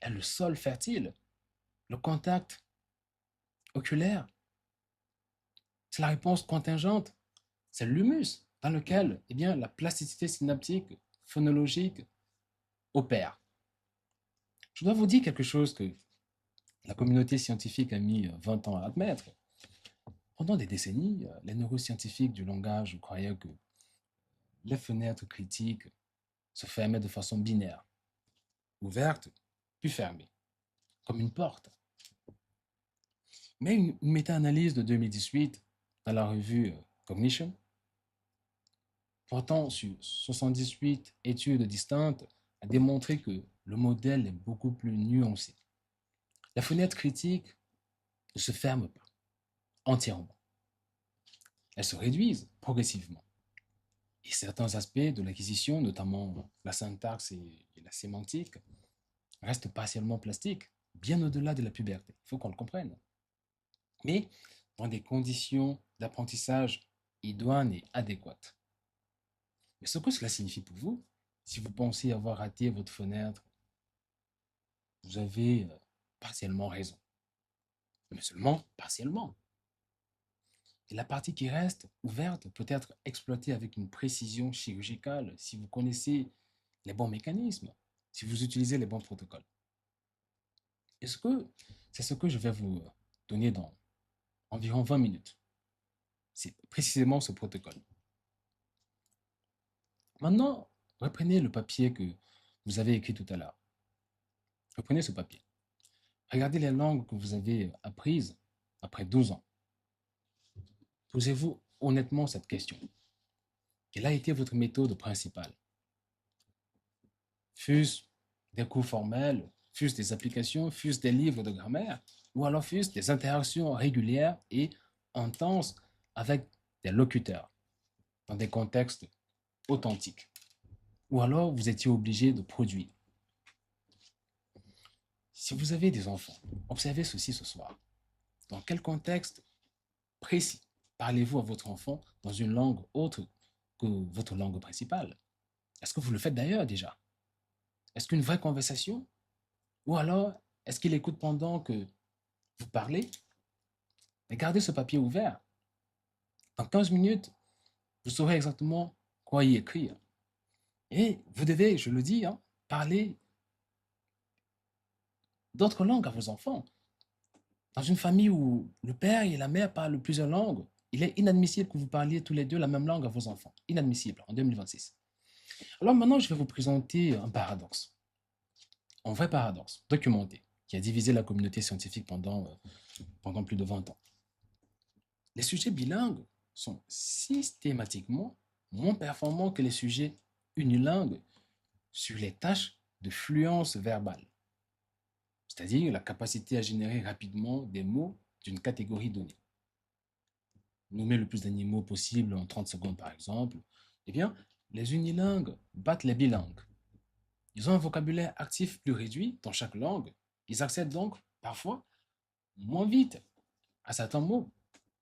est le sol fertile. Le contact oculaire, c'est la réponse contingente. C'est l'humus dans lequel eh bien, la plasticité synaptique, phonologique opère. Je dois vous dire quelque chose que la communauté scientifique a mis 20 ans à admettre. Pendant des décennies, les neuroscientifiques du langage croyaient que les fenêtres critiques se fermaient de façon binaire, ouverte puis fermée, comme une porte. Mais une méta-analyse de 2018 dans la revue Cognition, portant sur 78 études distinctes, a démontré que le modèle est beaucoup plus nuancé. La fenêtre critique ne se ferme pas entièrement. Elles se réduisent progressivement. Et certains aspects de l'acquisition, notamment la syntaxe et la sémantique, restent partiellement plastiques, bien au-delà de la puberté. Il faut qu'on le comprenne. Mais dans des conditions d'apprentissage idoines et adéquates. Mais ce que cela signifie pour vous, si vous pensez avoir raté votre fenêtre, vous avez partiellement raison. Mais seulement partiellement. Et la partie qui reste ouverte peut être exploitée avec une précision chirurgicale si vous connaissez les bons mécanismes, si vous utilisez les bons protocoles. Et c'est ce que je vais vous donner dans environ 20 minutes. C'est précisément ce protocole. Maintenant, reprenez le papier que vous avez écrit tout à l'heure. Reprenez ce papier. Regardez les langues que vous avez apprises après 12 ans. Posez-vous honnêtement cette question. Quelle a été votre méthode principale? Fût-ce des cours formels, fût-ce des applications, fût-ce des livres de grammaire, ou alors fût-ce des interactions régulières et intenses avec des locuteurs dans des contextes authentiques. Ou alors vous étiez obligé de produire. Si vous avez des enfants, observez ceci ce soir. Dans quel contexte précis parlez-vous à votre enfant dans une langue autre que votre langue principale? Est-ce que vous le faites d'ailleurs déjà? Est-ce qu'une vraie conversation? Ou alors, est-ce qu'il écoute pendant que vous parlez? Mais gardez ce papier ouvert. Dans 15 minutes, vous saurez exactement quoi y écrire. Et vous devez, je le dis, parler d'autres langues à vos enfants. Dans une famille où le père et la mère parlent plusieurs langues, il est inadmissible que vous parliez tous les deux la même langue à vos enfants. Inadmissible en 2026. Alors maintenant, je vais vous présenter un paradoxe. Un vrai paradoxe documenté qui a divisé la communauté scientifique pendant plus de 20 ans. Les sujets bilingues sont systématiquement moins performants que les sujets unilingues sur les tâches de fluence verbale, c'est-à-dire la capacité à générer rapidement des mots d'une catégorie donnée. Nommer le plus d'animaux possible en 30 secondes par exemple, eh bien, les unilingues battent les bilingues. Ils ont un vocabulaire actif plus réduit dans chaque langue. Ils accèdent donc parfois moins vite à certains mots.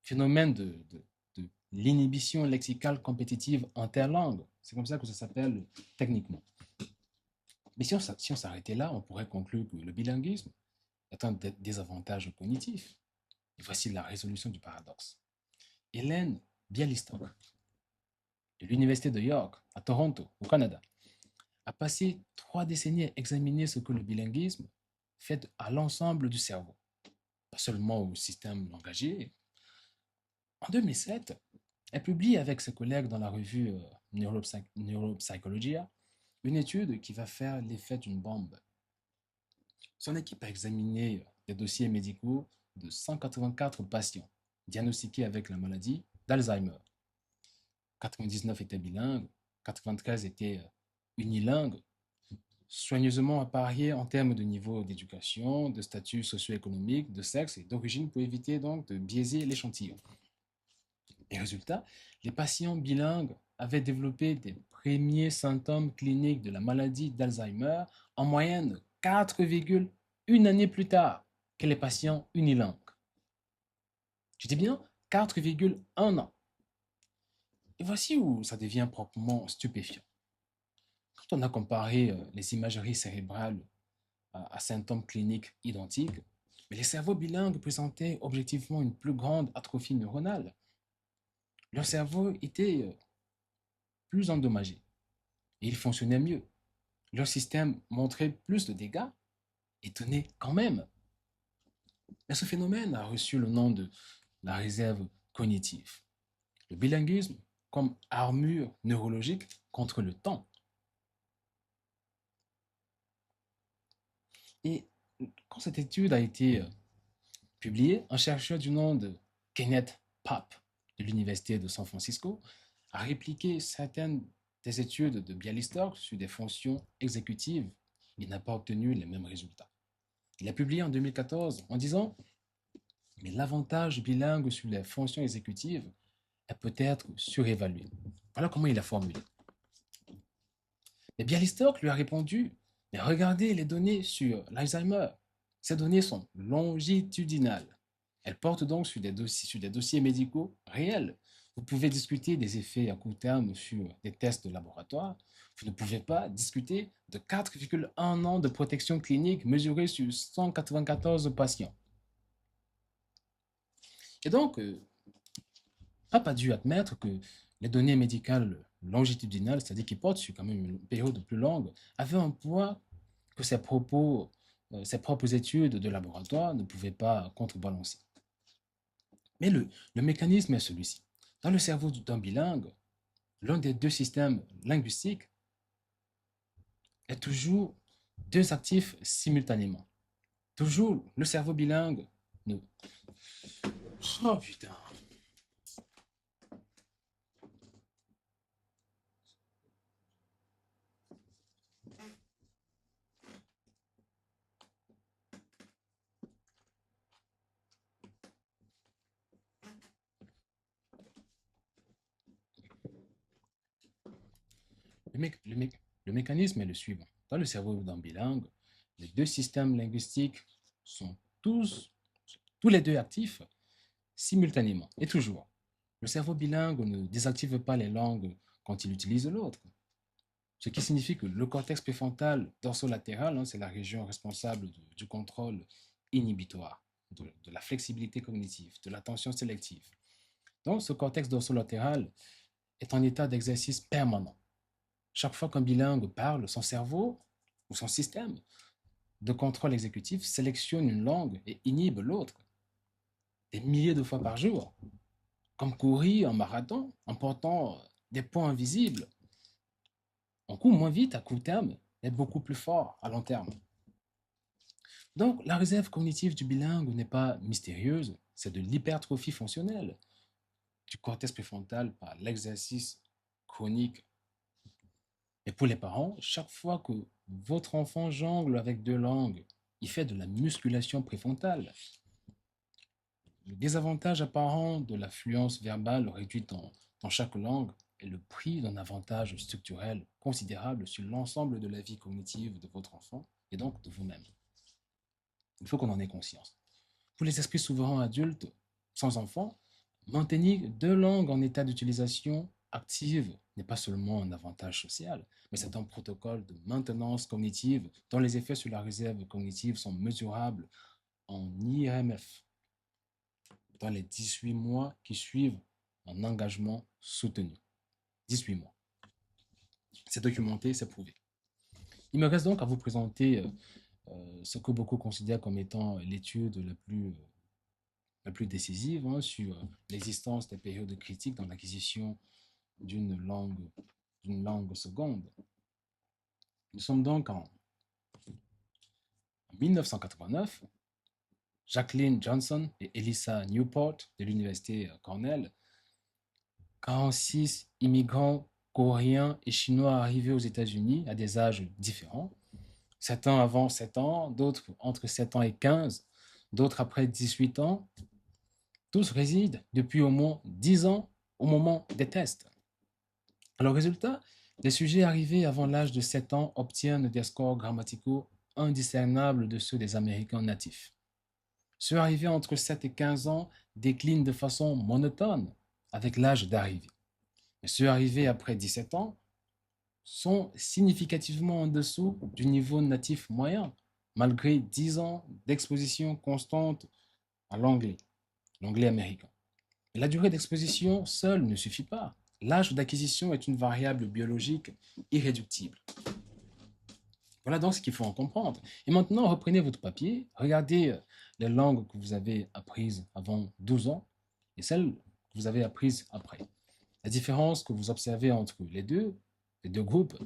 Phénomène de l'inhibition lexicale compétitive interlangue. C'est comme ça que ça s'appelle techniquement. Mais si on s'arrêtait là, on pourrait conclure que le bilinguisme est un désavantage cognitif. Et voici la résolution du paradoxe. Hélène Bialystok, de l'Université de York, à Toronto, au Canada, a passé 3 décennies à examiner ce que le bilinguisme fait à l'ensemble du cerveau, pas seulement au système langagier. En 2007, elle publie avec ses collègues dans la revue Neuropsychologia une étude qui va faire l'effet d'une bombe. Son équipe a examiné des dossiers médicaux de 184 patients diagnostiqués avec la maladie d'Alzheimer. 99 étaient bilingues, 93 étaient unilingues, soigneusement appariés en termes de niveau d'éducation, de statut socio-économique, de sexe et d'origine pour éviter donc de biaiser l'échantillon. Et résultat, les patients bilingues avaient développé des premiers symptômes cliniques de la maladie d'Alzheimer en moyenne 4,1 années plus tard que les patients unilingues. Je dis bien 4,1 ans. Et voici où ça devient proprement stupéfiant. Quand on a comparé les imageries cérébrales à symptômes cliniques identiques, mais les cerveaux bilingues présentaient objectivement une plus grande atrophie neuronale. Leur cerveau était plus endommagé et ils fonctionnaient mieux. Leur système montrait plus de dégâts, étonné quand même. Mais ce phénomène a reçu le nom de la réserve cognitive. Le bilinguisme comme armure neurologique contre le temps. Et quand cette étude a été publiée, un chercheur du nom de Kenneth Papp de l'Université de San Francisco a répliqué certaines des études de Bialystok sur des fonctions exécutives. Il n'a pas obtenu les mêmes résultats. Il a publié en 2014 en disant « Mais l'avantage bilingue sur les fonctions exécutives est peut-être surévalué. » Voilà comment il a formulé. Mais Bialystok lui a répondu « Mais regardez les données sur l'Alzheimer. Ces données sont longitudinales. Elles portent donc sur des dossiers médicaux réels. Vous pouvez discuter des effets à court terme sur des tests de laboratoire. Vous ne pouvez pas discuter de 4,1 ans de protection clinique mesurée sur 194 patients. » Et donc, Papp a dû admettre que les données médicales longitudinales, c'est-à-dire qui portent sur quand même une période plus longue, avaient un poids que ses propres études de laboratoire ne pouvaient pas contrebalancer. Mais le mécanisme est celui-ci. Dans le cerveau d'un bilingue, l'un des deux systèmes linguistiques est toujours deux actifs simultanément. Toujours, le cerveau bilingue ne... Oh putain. Le mécanisme est le suivant. Dans le cerveau d'un bilingue, les deux systèmes linguistiques sont tous les deux actifs simultanément et toujours. Le cerveau bilingue ne désactive pas les langues quand il utilise l'autre. Ce qui signifie que le cortex préfrontal dorsolatéral, c'est la région responsable du contrôle inhibitoire, de la flexibilité cognitive, de l'attention sélective. Donc, ce cortex dorsolatéral est en état d'exercice permanent. Chaque fois qu'un bilingue parle, son cerveau ou son système de contrôle exécutif sélectionne une langue et inhibe l'autre des milliers de fois par jour, comme courir en marathon en portant des poids invisibles. On court moins vite à court terme, mais beaucoup plus fort à long terme. Donc, la réserve cognitive du bilingue n'est pas mystérieuse, c'est de l'hypertrophie fonctionnelle du cortex préfrontal par l'exercice chronique. Et pour les parents, chaque fois que votre enfant jongle avec deux langues, il fait de la musculation préfrontale. Le désavantage apparent de la fluence verbale réduite dans chaque langue est le prix d'un avantage structurel considérable sur l'ensemble de la vie cognitive de votre enfant et donc de vous-même. Il faut qu'on en ait conscience. Pour les esprits souverains adultes sans enfants, maintenir deux langues en état d'utilisation active n'est pas seulement un avantage social, mais c'est un protocole de maintenance cognitive dont les effets sur la réserve cognitive sont mesurables en IRMF dans les 18 mois qui suivent un engagement soutenu. 18 mois. C'est documenté, c'est prouvé. Il me reste donc à vous présenter ce que beaucoup considèrent comme étant l'étude la plus décisive sur l'existence des périodes critiques dans l'acquisition d'une langue seconde. Nous sommes donc en 1989. Jacqueline Johnson et Elissa Newport de l'université Cornell, 46 immigrants coréens et chinois arrivés aux États-Unis à des âges différents. Certains avant 7 ans, d'autres entre 7 ans et 15, d'autres après 18 ans. Tous résident depuis au moins 10 ans au moment des tests. Alors, résultat, les sujets arrivés avant l'âge de 7 ans obtiennent des scores grammaticaux indiscernables de ceux des Américains natifs. Ceux arrivés entre 7 et 15 ans déclinent de façon monotone avec l'âge d'arrivée. Mais ceux arrivés après 17 ans sont significativement en dessous du niveau natif moyen, malgré 10 ans d'exposition constante à l'anglais américain. La durée d'exposition seule ne suffit pas. L'âge d'acquisition est une variable biologique irréductible. Voilà donc ce qu'il faut en comprendre. Et maintenant, reprenez votre papier, regardez les langues que vous avez apprises avant 12 ans et celles que vous avez apprises après. La différence que vous observez entre les deux groupes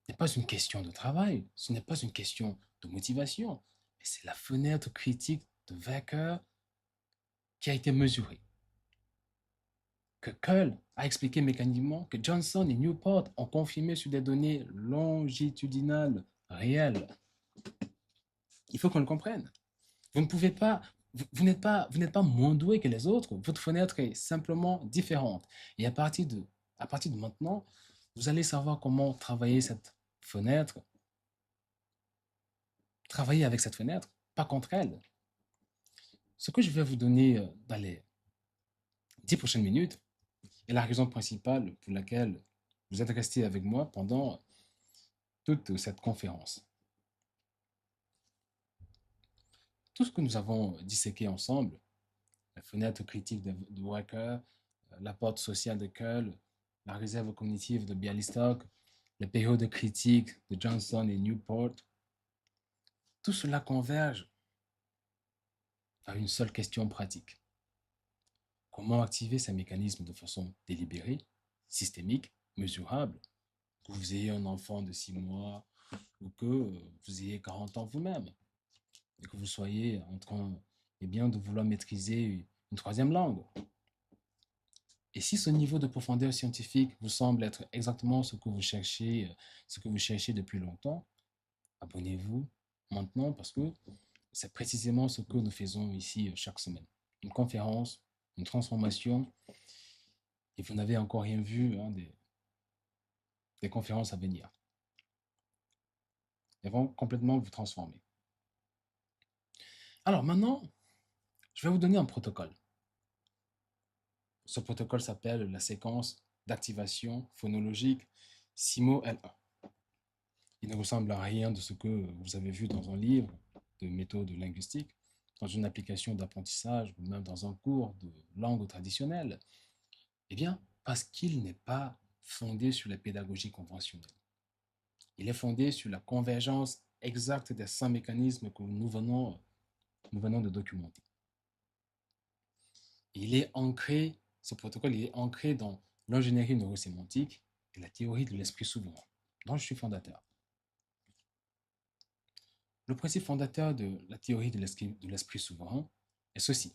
n'est pas une question de travail, ce n'est pas une question de motivation, mais c'est la fenêtre critique de vainqueur qui a été mesurée. Que Kuhl a expliqué mécaniquement, que Johnson et Newport ont confirmé sur des données longitudinales réelles. Il faut qu'on le comprenne. Vous ne pouvez pas, vous n'êtes pas moins doué que les autres. Votre fenêtre est simplement différente. Et à partir de maintenant, vous allez savoir comment travailler cette fenêtre, travailler avec cette fenêtre, pas contre elle. Ce que je vais vous donner dans les 10 prochaines minutes est la raison principale pour laquelle vous êtes resté avec moi pendant toute cette conférence. Tout ce que nous avons disséqué ensemble, la fenêtre critique de Walker, la porte sociale de Kuhl, la réserve cognitive de Bialystok, les périodes critiques de Johnson et Newport, tout cela converge vers une seule question pratique. Comment activer ces mécanismes de façon délibérée, systémique, mesurable, que vous ayez un enfant de 6 mois ou que vous ayez 40 ans vous-même et que vous soyez en train de vouloir maîtriser une troisième langue. Et si ce niveau de profondeur scientifique vous semble être exactement ce que vous cherchez depuis longtemps, abonnez-vous maintenant parce que c'est précisément ce que nous faisons ici chaque semaine. Une conférence, une transformation, et vous n'avez encore rien vu des conférences à venir. Elles vont complètement vous transformer. Alors maintenant, je vais vous donner un protocole. Ce protocole s'appelle la séquence d'activation phonologique SIMO L1. Il ne ressemble à rien de ce que vous avez vu dans un livre de méthode linguistique, dans une application d'apprentissage ou même dans un cours de langue traditionnelle. Eh bien, parce qu'il n'est pas fondé sur la pédagogie conventionnelle. Il est fondé sur la convergence exacte des 5 mécanismes que nous venons de documenter. Ce protocole est ancré dans l'ingénierie neurosémantique et la théorie de l'esprit souverain, dont je suis fondateur. Le principe fondateur de la théorie de l'esprit souverain est ceci.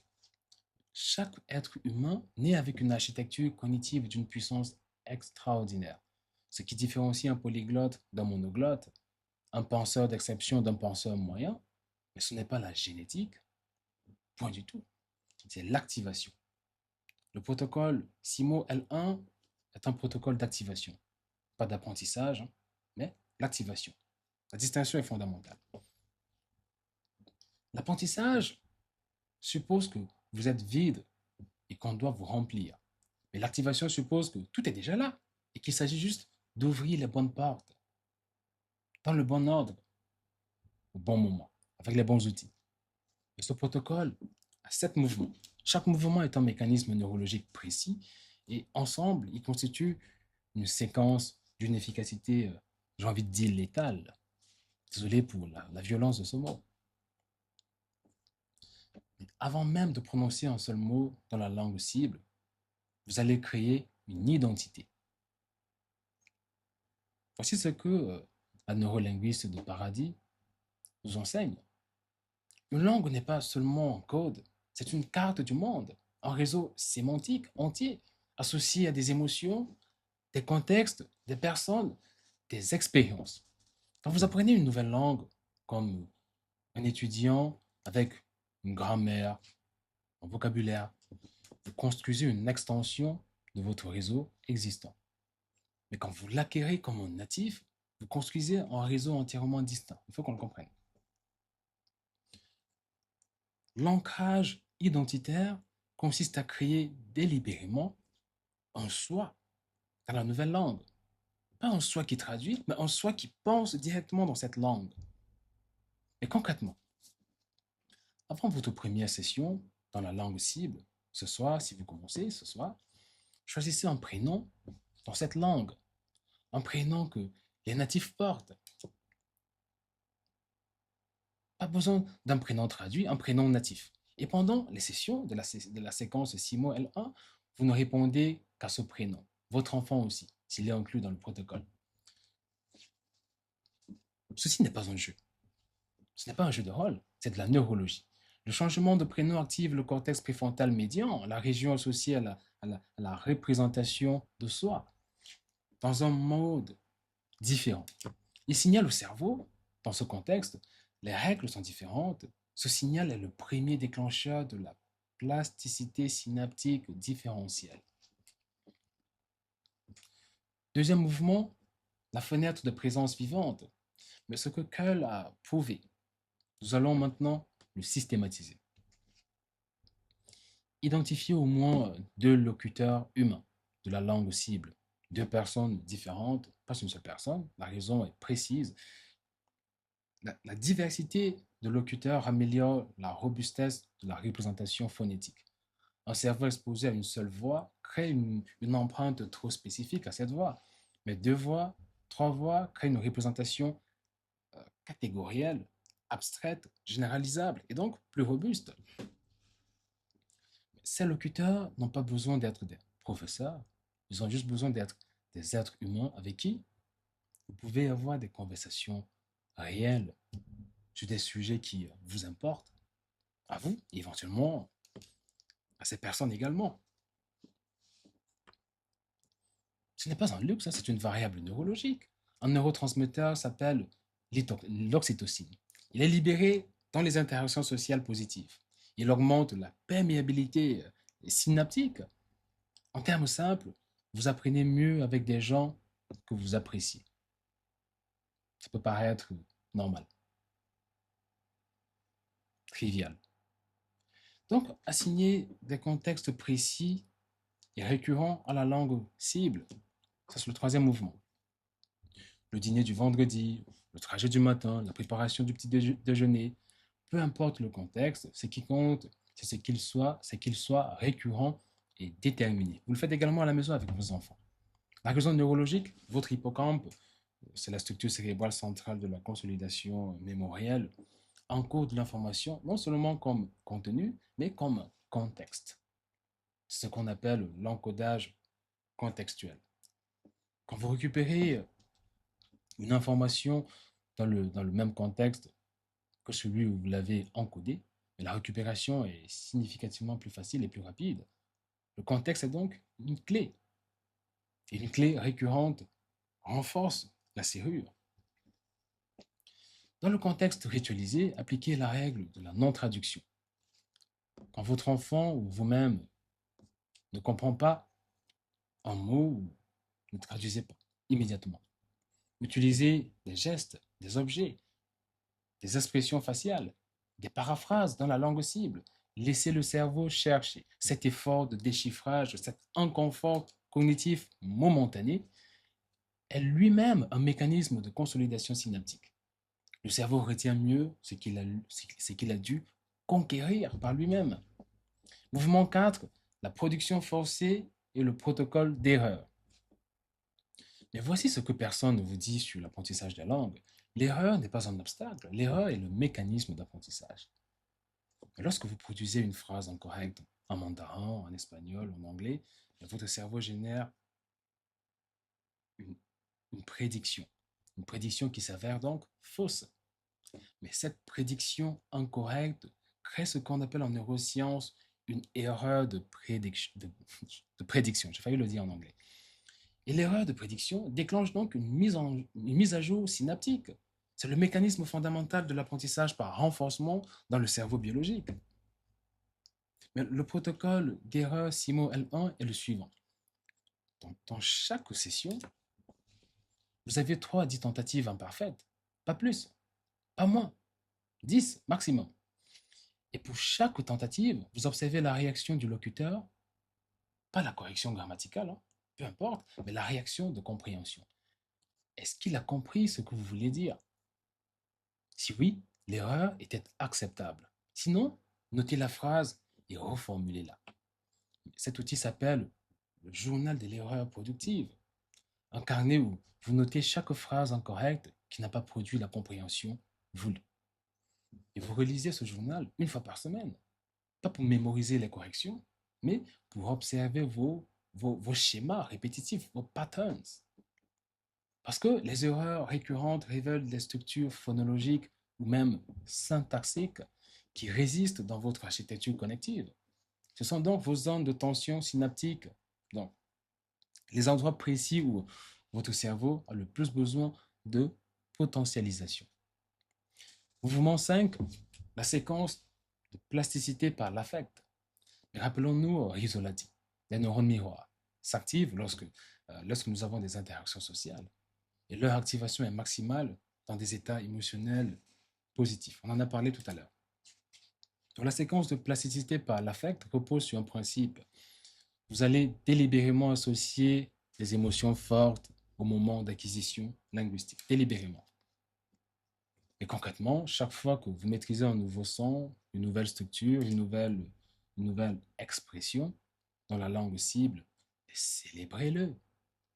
Chaque être humain naît avec une architecture cognitive d'une puissance extraordinaire, ce qui différencie un polyglotte d'un monoglotte, un penseur d'exception d'un penseur moyen, mais ce n'est pas la génétique, point du tout, c'est l'activation. Le protocole SIMO L1 est un protocole d'activation, pas d'apprentissage, mais l'activation. La distinction est fondamentale. L'apprentissage suppose que vous êtes vide et qu'on doit vous remplir. Mais l'activation suppose que tout est déjà là et qu'il s'agit juste d'ouvrir les bonnes portes dans le bon ordre, au bon moment, avec les bons outils. Et ce protocole a 7 mouvements. Chaque mouvement est un mécanisme neurologique précis et ensemble, ils constituent une séquence d'une efficacité, j'ai envie de dire, létale. Désolé pour la violence de ce mot. Mais avant même de prononcer un seul mot dans la langue cible, vous allez créer une identité. Voici ce que la neurolinguiste de Paradis nous enseigne. Une langue n'est pas seulement un code, c'est une carte du monde, un réseau sémantique entier, associé à des émotions, des contextes, des personnes, des expériences. Quand vous apprenez une nouvelle langue, comme un étudiant avec une grammaire, un vocabulaire, vous construisez une extension de votre réseau existant. Mais quand vous l'acquérez comme un natif, vous construisez un réseau entièrement distinct. Il faut qu'on le comprenne. L'ancrage identitaire consiste à créer délibérément un soi dans la nouvelle langue. Pas un soi qui traduit, mais un soi qui pense directement dans cette langue. Et concrètement, avant votre première session dans la langue cible, ce soir, si vous commencez ce soir, choisissez un prénom dans cette langue, un prénom que les natifs portent. Pas besoin d'un prénom traduit, un prénom natif. Et pendant les sessions de la séquence 6 mots L1, vous ne répondez qu'à ce prénom. Votre enfant aussi, s'il est inclus dans le protocole. Ceci n'est pas un jeu. Ce n'est pas un jeu de rôle, c'est de la neurologie. Le changement de prénom active le cortex préfrontal médian, la région associée à la représentation de soi, dans un mode différent. Il signale au cerveau, dans ce contexte, les règles sont différentes. Ce signal est le premier déclencheur de la plasticité synaptique différentielle. Deuxième mouvement, la fenêtre de présence vivante. Mais ce que Kuhl a prouvé, nous allons maintenant le systématiser. Identifier au moins 2 locuteurs humains de la langue cible, 2 personnes différentes, pas une seule personne, la raison est précise. La diversité de locuteurs améliore la robustesse de la représentation phonétique. Un cerveau exposé à une seule voix crée une empreinte trop spécifique à cette voix, mais 2 voix, 3 voix créent une représentation catégorielle, abstraite, généralisable et donc plus robuste. Ces locuteurs n'ont pas besoin d'être des professeurs, ils ont juste besoin d'être des êtres humains avec qui vous pouvez avoir des conversations réelles sur des sujets qui vous importent, à vous, et éventuellement à ces personnes également. Ce n'est pas un luxe, c'est une variable neurologique. Un neurotransmetteur s'appelle l'oxytocine. Il est libéré dans les interactions sociales positives. Il augmente la perméabilité synaptique. En termes simples, vous apprenez mieux avec des gens que vous appréciez. Ça peut paraître normal, trivial. Donc, assigner des contextes précis et récurrents à la langue cible, ça c'est le troisième mouvement. Le dîner du vendredi, le trajet du matin, la préparation du petit déjeuner, peu importe le contexte, ce qui compte, c'est qu'il soit récurrent et déterminé. Vous le faites également à la maison avec vos enfants. La raison neurologique, votre hippocampe, c'est la structure cérébrale centrale de la consolidation mémorielle, encode l'information non seulement comme contenu, mais comme contexte. C'est ce qu'on appelle l'encodage contextuel. Quand vous récupérez une information dans le même contexte que celui où vous l'avez encodé, mais la récupération est significativement plus facile et plus rapide. Le contexte est donc une clé. Et une clé récurrente renforce la serrure. Dans le contexte ritualisé, appliquez la règle de la non-traduction. Quand votre enfant ou vous-même ne comprend pas un mot, ne traduisez pas immédiatement. Utilisez des gestes, des objets, des expressions faciales, des paraphrases dans la langue cible Laissez le cerveau chercher. Cet effort de déchiffrage, cet inconfort cognitif momentané est lui-même un mécanisme de consolidation synaptique. Le cerveau retient mieux ce qu'il a dû conquérir par lui-même. Mouvement 4, la production forcée et le protocole d'erreur. Mais voici ce que personne ne vous dit sur l'apprentissage des langues. L'erreur n'est pas un obstacle, l'erreur est le mécanisme d'apprentissage. Lorsque vous produisez une phrase incorrecte en mandarin, en espagnol, en anglais, votre cerveau génère une, une prédiction. Une prédiction qui s'avère donc fausse. Mais cette prédiction incorrecte crée ce qu'on appelle en neurosciences une erreur de prédiction. J'ai failli le dire en anglais. Et l'erreur de prédiction déclenche donc une mise à jour synaptique. C'est le mécanisme fondamental de l'apprentissage par renforcement dans le cerveau biologique. Mais le protocole d'erreur SIMO L1 est le suivant. Donc, dans chaque session, vous avez 3 à 10 tentatives imparfaites, pas plus, pas moins, 10 maximum. Et pour chaque tentative, vous observez la réaction du locuteur, pas la correction grammaticale, hein, peu importe, mais la réaction de compréhension. Est-ce qu'il a compris ce que vous voulez dire? Si oui, l'erreur était acceptable. Sinon, notez la phrase et reformulez-la. Cet outil s'appelle le journal de l'erreur productive. Un carnet où vous notez chaque phrase incorrecte qui n'a pas produit la compréhension voulue. Et vous relisez ce journal une fois par semaine. Pas pour mémoriser les corrections, mais pour observer vos schémas répétitifs, vos patterns. Parce que les erreurs récurrentes révèlent des structures phonologiques ou même syntaxiques qui résistent dans votre architecture connective. Ce sont donc vos zones de tension synaptique, donc les endroits précis où votre cerveau a le plus besoin de potentialisation. Mouvement 5, la séquence de plasticité par l'affect. Rappelons-nous Risolati, les neurones miroirs s'activent lorsque nous avons des interactions sociales et leur activation est maximale dans des états émotionnels positifs. On en a parlé tout à l'heure. Donc, la séquence de plasticité par l'affect repose sur un principe. Vous allez délibérément associer des émotions fortes au moment d'acquisition linguistique, délibérément. Et concrètement, chaque fois que vous maîtrisez un nouveau son, une nouvelle structure, une nouvelle expression dans la langue cible, célébrez-le.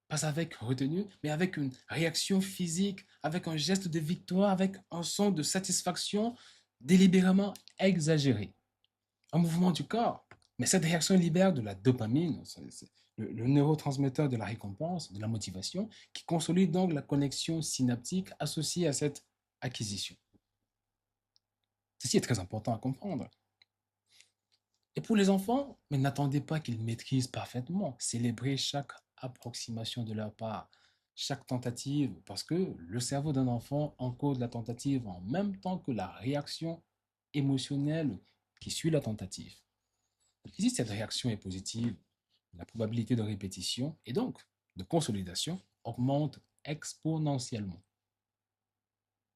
Pas avec retenue, mais avec une réaction physique, avec un geste de victoire, avec un son de satisfaction délibérément exagéré. Un mouvement du corps. Mais cette réaction libère de la dopamine, c'est le neurotransmetteur de la récompense, de la motivation, qui consolide donc la connexion synaptique associée à cette acquisition. Ceci est très important à comprendre. Et pour les enfants, mais n'attendez pas qu'ils maîtrisent parfaitement. Célébrez chaque approximation de leur part, chaque tentative, parce que le cerveau d'un enfant encode la tentative en même temps que la réaction émotionnelle qui suit la tentative. Si cette réaction est positive, la probabilité de répétition et donc de consolidation augmente exponentiellement.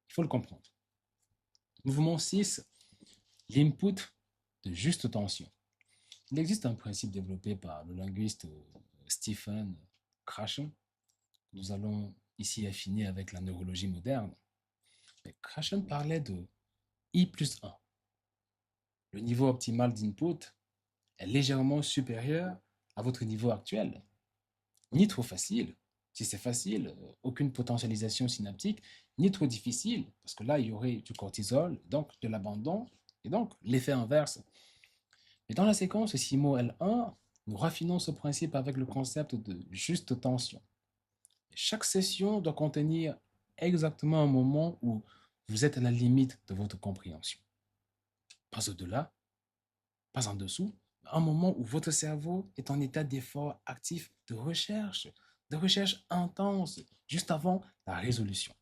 Il faut le comprendre. Mouvement 6, l'input de juste tension. Il existe un principe développé par le linguiste Stephen Krashen. Nous allons ici affiner avec la neurologie moderne. Mais Krashen parlait de I plus 1. Le niveau optimal d'input est légèrement supérieur à votre niveau actuel. Ni trop facile, si c'est facile, aucune potentialisation synaptique, ni trop difficile, parce que là, il y aurait du cortisol, donc de l'abandon, et donc l'effet inverse. Et dans la séquence SIMO L1, nous raffinons ce principe avec le concept de juste tension. Chaque session doit contenir exactement un moment où vous êtes à la limite de votre compréhension. Pas au-delà, pas en dessous, un moment où votre cerveau est en état d'effort actif de recherche intense, juste avant la résolution.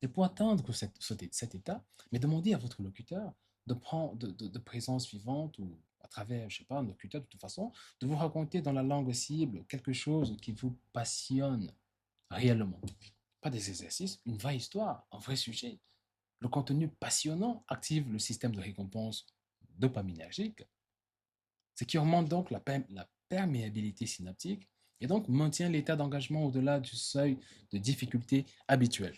Et pour atteindre cet état, mais demandez à votre locuteur de présence vivante ou à travers, je sais pas, un locuteur de toute façon, de vous raconter dans la langue cible quelque chose qui vous passionne réellement. Pas des exercices, une vraie histoire, un vrai sujet. Le contenu passionnant active le système de récompense dopaminergique, ce qui augmente donc la perméabilité synaptique et donc maintient l'état d'engagement au-delà du seuil de difficulté habituel.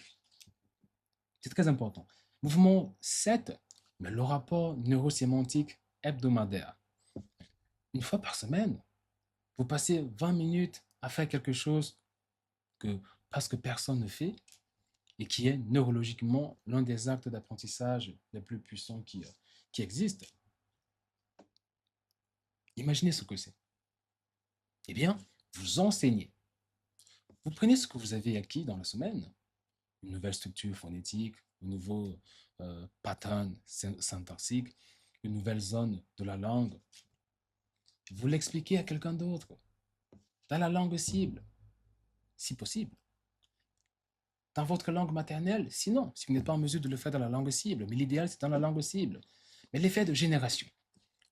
C'est très important. Mouvement 7, mais le rapport neurosémantique hebdomadaire. Une fois par semaine, vous passez 20 minutes à faire quelque chose que presque personne ne fait et qui est neurologiquement l'un des actes d'apprentissage les plus puissants qui existent. Imaginez ce que c'est. Eh bien, vous enseignez. Vous prenez ce que vous avez acquis dans la semaine, une nouvelle structure phonétique, un nouveau pattern syntaxique, une nouvelle zone de la langue. Vous l'expliquez à quelqu'un d'autre, dans la langue cible, si possible. Dans votre langue maternelle, sinon, si vous n'êtes pas en mesure de le faire dans la langue cible, mais l'idéal, c'est dans la langue cible. Mais l'effet de génération,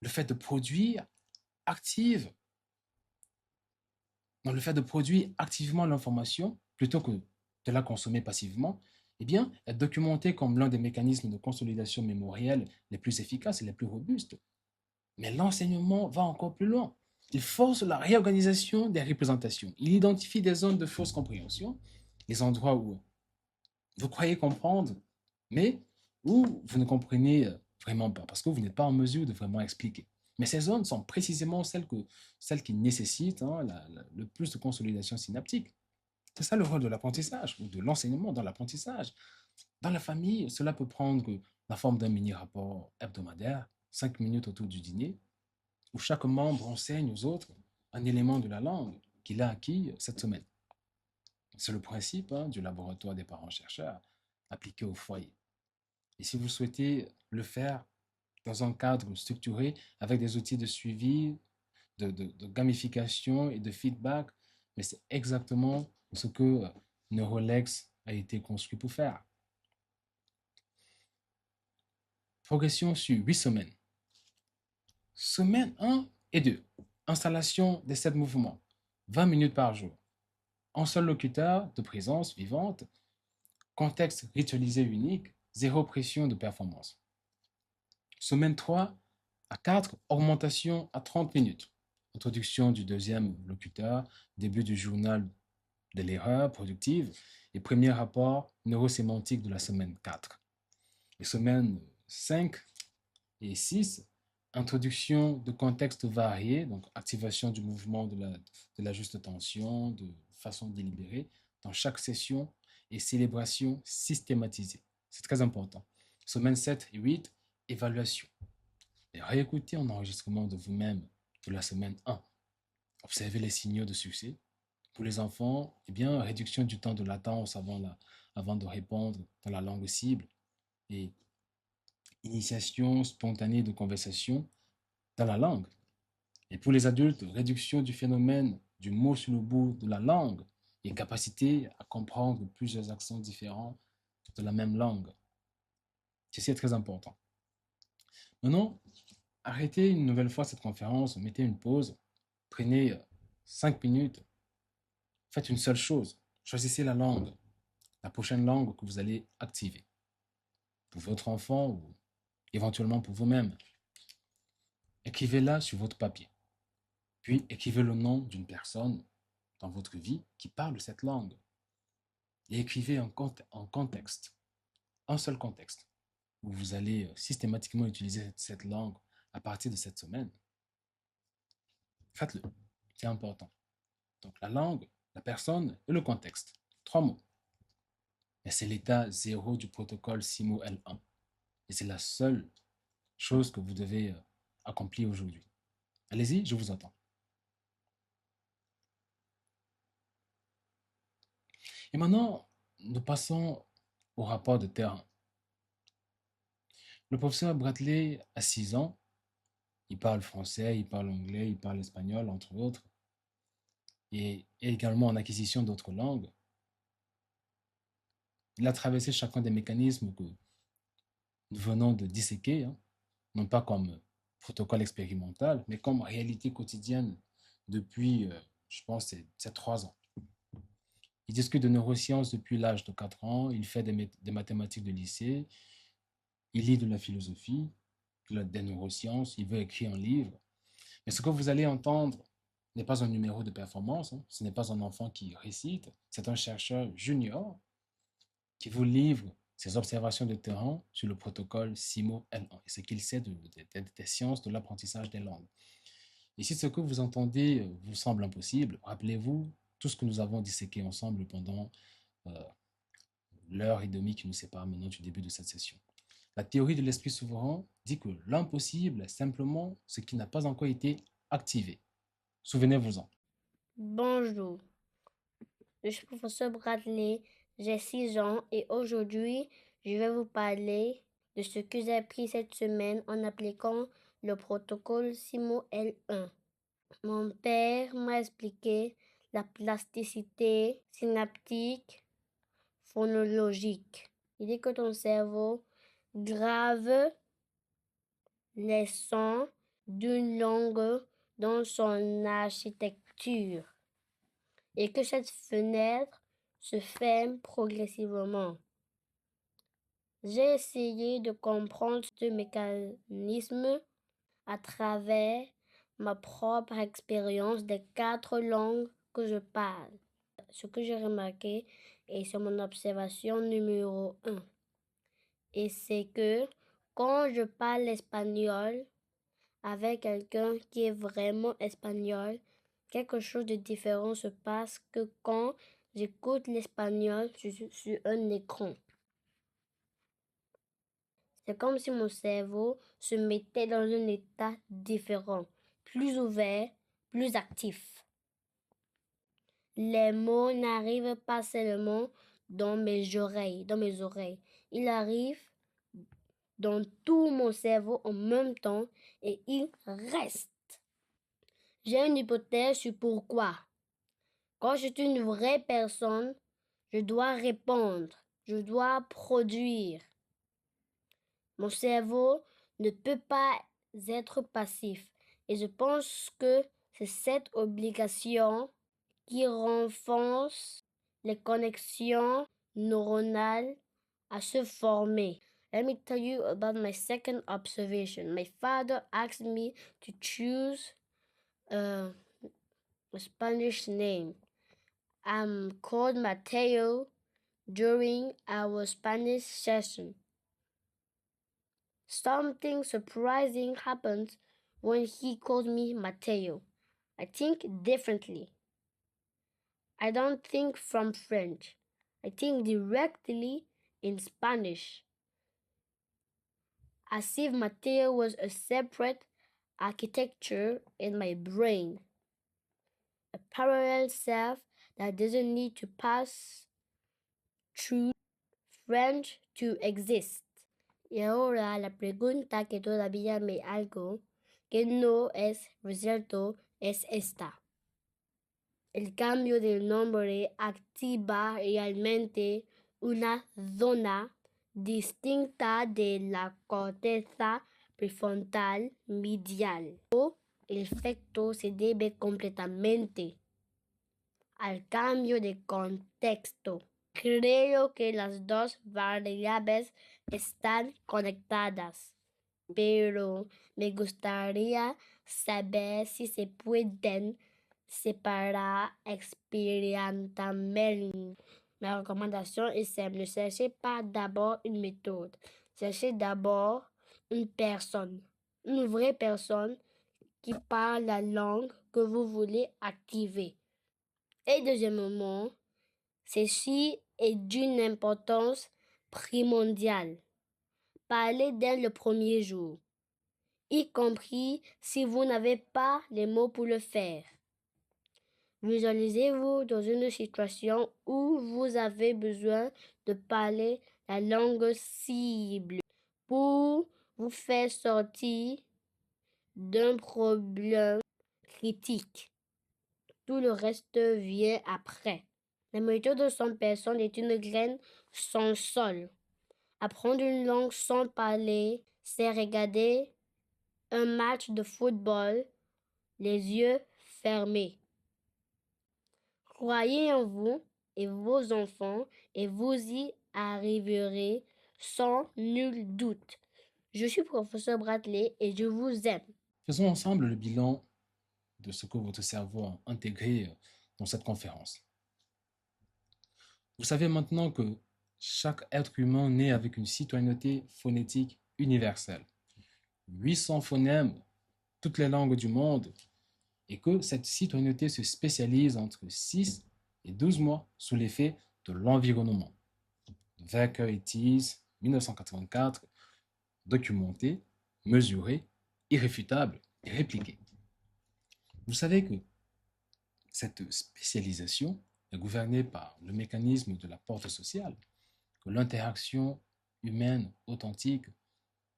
le fait de produire active, dans le fait de produire activement l'information plutôt que de la consommer passivement, eh bien, est documenté comme l'un des mécanismes de consolidation mémorielle les plus efficaces et les plus robustes. Mais l'enseignement va encore plus loin. Il force la réorganisation des représentations. Il identifie des zones de fausse compréhension, les endroits où vous croyez comprendre, mais où vous ne comprenez vraiment pas, parce que vous n'êtes pas en mesure de vraiment expliquer. Mais ces zones sont précisément celles qui nécessitent le plus de consolidation synaptique. C'est ça le rôle de l'apprentissage, ou de l'enseignement dans l'apprentissage. Dans la famille, cela peut prendre la forme d'un mini-rapport hebdomadaire, 5 minutes autour du dîner, où chaque membre enseigne aux autres un élément de la langue qu'il a acquis cette semaine. C'est le principe du laboratoire des parents-chercheurs appliqué au foyer. Et si vous souhaitez le faire dans un cadre structuré avec des outils de suivi, de gamification et de feedback, mais c'est exactement ce que Neurolex a été construit pour faire. Progression sur 8 semaines. Semaine 1 et 2. Installation des 7 mouvements. 20 minutes par jour. Un seul locuteur de présence vivante. Contexte ritualisé unique. Zéro pression de performance. Semaine 3 à 4. Augmentation à 30 minutes. Introduction du deuxième locuteur. Début du journal de l'erreur productive. Et premier rapport neurosémantique de la semaine 4. Les semaines 5 et 6, introduction de contextes variés, donc activation du mouvement de la juste tension, de façon délibérée, dans chaque session et célébration systématisée. C'est très important. Semaine 7 et 8, évaluation. Et réécoutez un enregistrement de vous-même de la semaine 1. Observez les signaux de succès. Pour les enfants, eh bien, réduction du temps de latence avant de répondre dans la langue cible et initiation spontanée de conversation dans la langue. Et pour les adultes, réduction du phénomène du mot sur le bout de la langue et capacité à comprendre plusieurs accents différents de la même langue. Ceci est très important. Maintenant, arrêtez une nouvelle fois cette conférence, mettez une pause, prenez 5 minutes, faites une seule chose, choisissez la langue, la prochaine langue que vous allez activer pour votre enfant ou éventuellement pour vous-même. Écrivez-la sur votre papier. Puis écrivez le nom d'une personne dans votre vie qui parle cette langue. Et écrivez un contexte, un seul contexte, où vous allez systématiquement utiliser cette langue à partir de cette semaine. Faites-le, c'est important. Donc la langue, la personne et le contexte. 3 mots. Et c'est l'état 0 du protocole CIMO L1. Et c'est la seule chose que vous devez accomplir aujourd'hui. Allez-y, je vous entends. Et maintenant, nous passons au rapport de terrain. Le professeur Bradley a 6 ans. Il parle français, il parle anglais, il parle espagnol, entre autres. Et également en acquisition d'autres langues. Il a traversé chacun des mécanismes que nous venons de disséquer, non pas comme protocole expérimental, mais comme réalité quotidienne depuis, je pense, c'est 3 ans. Il discute de neurosciences depuis l'âge de 4 ans, il fait des mathématiques de lycée, il lit de la philosophie, pilote des neurosciences, il veut écrire un livre. Mais ce que vous allez entendre n'est pas un numéro de performance, hein. Ce n'est pas un enfant qui récite, c'est un chercheur junior qui vous livre ses observations de terrain sur le protocole CIMO L1 et ce qu'il sait des sciences de l'apprentissage des langues. Et si ce que vous entendez vous semble impossible, rappelez-vous tout ce que nous avons disséqué ensemble pendant euh, l'heure et demie qui nous sépare maintenant du début de cette session. La théorie de l'esprit souverain dit que l'impossible est simplement ce qui n'a pas encore été activé. Souvenez-vous-en. Bonjour, je suis professeur Bradley, j'ai 6 ans et aujourd'hui, je vais vous parler de ce que j'ai appris cette semaine en appliquant le protocole CIMO L1. Mon père m'a expliqué la plasticité synaptique phonologique. Il dit que ton cerveau grave les sons d'une langue dans son architecture et que cette fenêtre se ferme progressivement. J'ai essayé de comprendre ce mécanisme à travers ma propre expérience des 4 langues que je parle. Ce que j'ai remarqué est sur mon observation numéro 1. Et c'est que quand je parle espagnol avec quelqu'un qui est vraiment espagnol, quelque chose de différent se passe que quand j'écoute l'espagnol sur un écran. C'est comme si mon cerveau se mettait dans un état différent, plus ouvert, plus actif. Les mots n'arrivent pas seulement dans mes oreilles. Ils arrivent dans tout mon cerveau en même temps et ils restent. J'ai une hypothèse sur pourquoi. Quand je suis une vraie personne, je dois répondre, je dois produire. Mon cerveau ne peut pas être passif et je pense que c'est cette obligation qui renforce les connexions neuronales à se former. Let me tell you about my second observation. My father asked me to choose a Spanish name. I'm called Mateo during our Spanish session. Something surprising happened when he called me Mateo. I think differently. I don't think from French. I think directly in Spanish. As if Mateo was a separate architecture in my brain. A parallel self that doesn't need to pass through French to exist. Y ahora la pregunta que todavía me hago, que no es resuelto, es esta. El cambio del nombre activa realmente una zona distinta de la corteza prefrontal medial. El efecto se debe completamente al cambio de contexto. Creo que las dos variables están conectadas, pero me gustaría saber si se pueden separar expérimentalement. Ma recommandation est simple. Ne cherchez pas d'abord une méthode. Cherchez d'abord une personne, une vraie personne qui parle la langue que vous voulez activer. Et deuxièmement, ceci est d'une importance primordiale. Parlez dès le premier jour, y compris si vous n'avez pas les mots pour le faire. Visualisez-vous dans une situation où vous avez besoin de parler la langue cible pour vous faire sortir d'un problème critique. Tout le reste vient après. La méthode sans personne est une graine sans sol. Apprendre une langue sans parler, c'est regarder un match de football les yeux fermés. Croyez en vous et vos enfants et vous y arriverez sans nul doute. Je suis professeur Bradley et je vous aime. Faisons ensemble le bilan de ce que votre cerveau a intégré dans cette conférence. Vous savez maintenant que chaque être humain naît avec une citoyenneté phonétique universelle. 800 phonèmes, toutes les langues du monde, et que cette citoyenneté se spécialise entre 6 et 12 mois sous l'effet de l'environnement. Wecker et Thies, 1984, documenté, mesuré, irréfutable et répliqué. Vous savez que cette spécialisation est gouvernée par le mécanisme de la porte sociale, que l'interaction humaine authentique,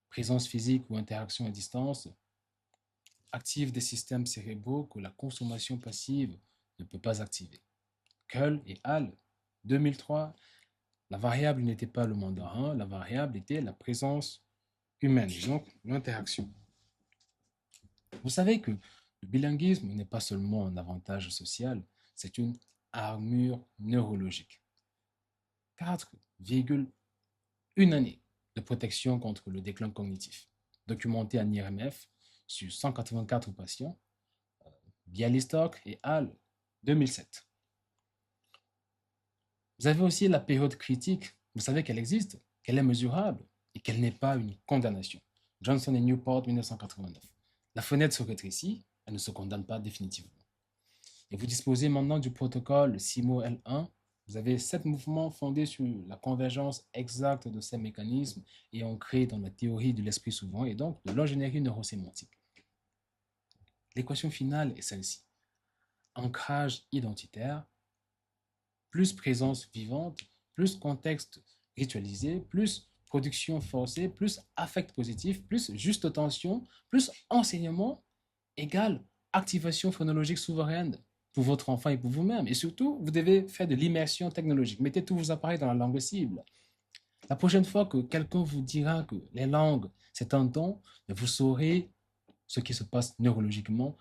présence physique ou interaction à distance, active des systèmes cérébraux que la consommation passive ne peut pas activer. Kuhl et Hall, 2003, la variable n'était pas le mandarin, la variable était la présence humaine, donc l'interaction. Vous savez que le bilinguisme n'est pas seulement un avantage social, c'est une armure neurologique. 4,1 années de protection contre le déclin cognitif, documenté à l'IRMF sur 184 patients, Bialystok et Hall, 2007. Vous avez aussi la période critique, vous savez qu'elle existe, qu'elle est mesurable et qu'elle n'est pas une condamnation. Johnson et Newport, 1989. La fenêtre se rétrécit, elle ne se condamne pas définitivement. Et vous disposez maintenant du protocole CIMO L1. Vous avez 7 mouvements fondés sur la convergence exacte de ces mécanismes et ancrés dans la théorie de l'esprit souverain et donc de l'ingénierie neurosémantique. L'équation finale est celle-ci. Ancrage identitaire, plus présence vivante, plus contexte ritualisé, plus production forcée, plus affect positif, plus juste tension, plus enseignement égale activation phonologique souveraine pour votre enfant et pour vous-même. Et surtout, vous devez faire de l'immersion technologique. Mettez tous vos appareils dans la langue cible. La prochaine fois que quelqu'un vous dira que les langues, c'est un don, vous saurez ce qui se passe neurologiquement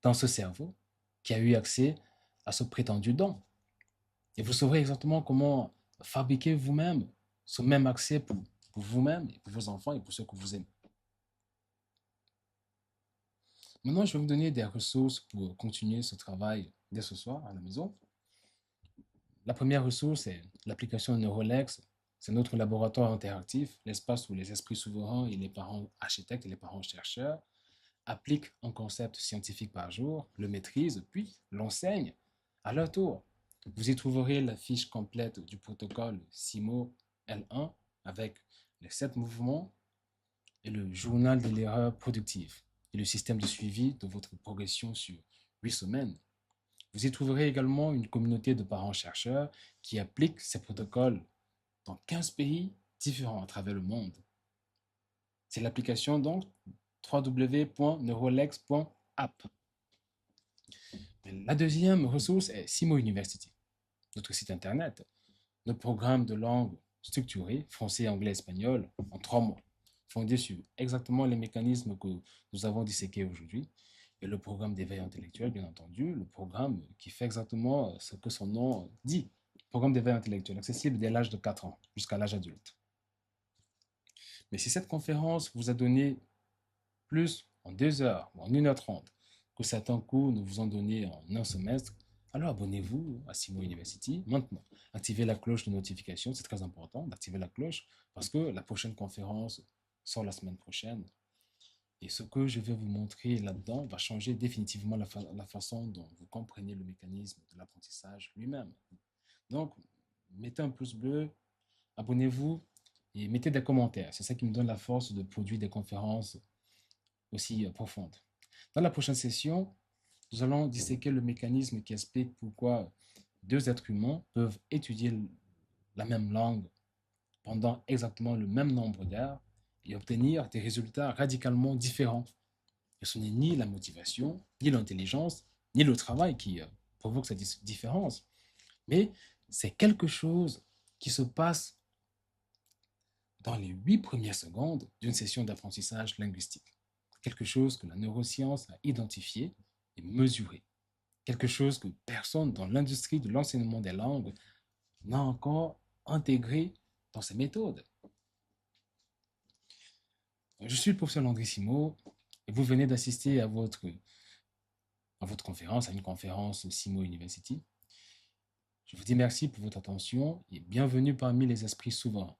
dans ce cerveau qui a eu accès à ce prétendu don. Et vous saurez exactement comment fabriquer vous-même ce même accès pour vous-même et pour vos enfants et pour ceux que vous aimez. Maintenant, je vais vous donner des ressources pour continuer ce travail dès ce soir à la maison. La première ressource est l'application Neurolex. C'est notre laboratoire interactif, l'espace où les esprits souverains et les parents architectes et les parents chercheurs appliquent un concept scientifique par jour, le maîtrisent, puis l'enseignent à leur tour. Vous y trouverez la fiche complète du protocole CIMO L1 avec les 7 mouvements et le journal de l'erreur productive et le système de suivi de votre progression sur 8 semaines. Vous y trouverez également une communauté de parents-chercheurs qui appliquent ces protocoles dans 15 pays différents à travers le monde. C'est l'application donc www.neurolex.app. La deuxième ressource est CIMO University, notre site internet, notre programme de langue structuré, français, anglais, espagnol, en 3 mois, fondé sur exactement les mécanismes que nous avons disséqués aujourd'hui, et le programme d'éveil intellectuel, bien entendu, le programme qui fait exactement ce que son nom dit, programme d'éveil intellectuel, accessible dès l'âge de 4 ans jusqu'à l'âge adulte. Mais si cette conférence vous a donné plus en 2 heures ou en 1h30 que certains cours nous vous ont donné en un semestre, alors abonnez-vous à CIMO University maintenant. Activez la cloche de notification, c'est très important d'activer la cloche parce que la prochaine conférence sort la semaine prochaine. Et ce que je vais vous montrer là-dedans va changer définitivement la façon dont vous comprenez le mécanisme de l'apprentissage lui-même. Donc, mettez un pouce bleu, abonnez-vous et mettez des commentaires. C'est ça qui me donne la force de produire des conférences aussi profondes. Dans la prochaine session, nous allons disséquer le mécanisme qui explique pourquoi 2 êtres humains peuvent étudier la même langue pendant exactement le même nombre d'heures et obtenir des résultats radicalement différents. Et ce n'est ni la motivation, ni l'intelligence, ni le travail qui provoque cette différence, mais c'est quelque chose qui se passe dans les 8 premières secondes d'une session d'apprentissage linguistique. Quelque chose que la neuroscience a identifié et mesuré. Quelque chose que personne dans l'industrie de l'enseignement des langues n'a encore intégré dans ses méthodes. Je suis le professeur Landry Simo et vous venez d'assister à votre conférence, à une conférence Simo University. Je vous dis merci pour votre attention et bienvenue parmi les esprits souverains.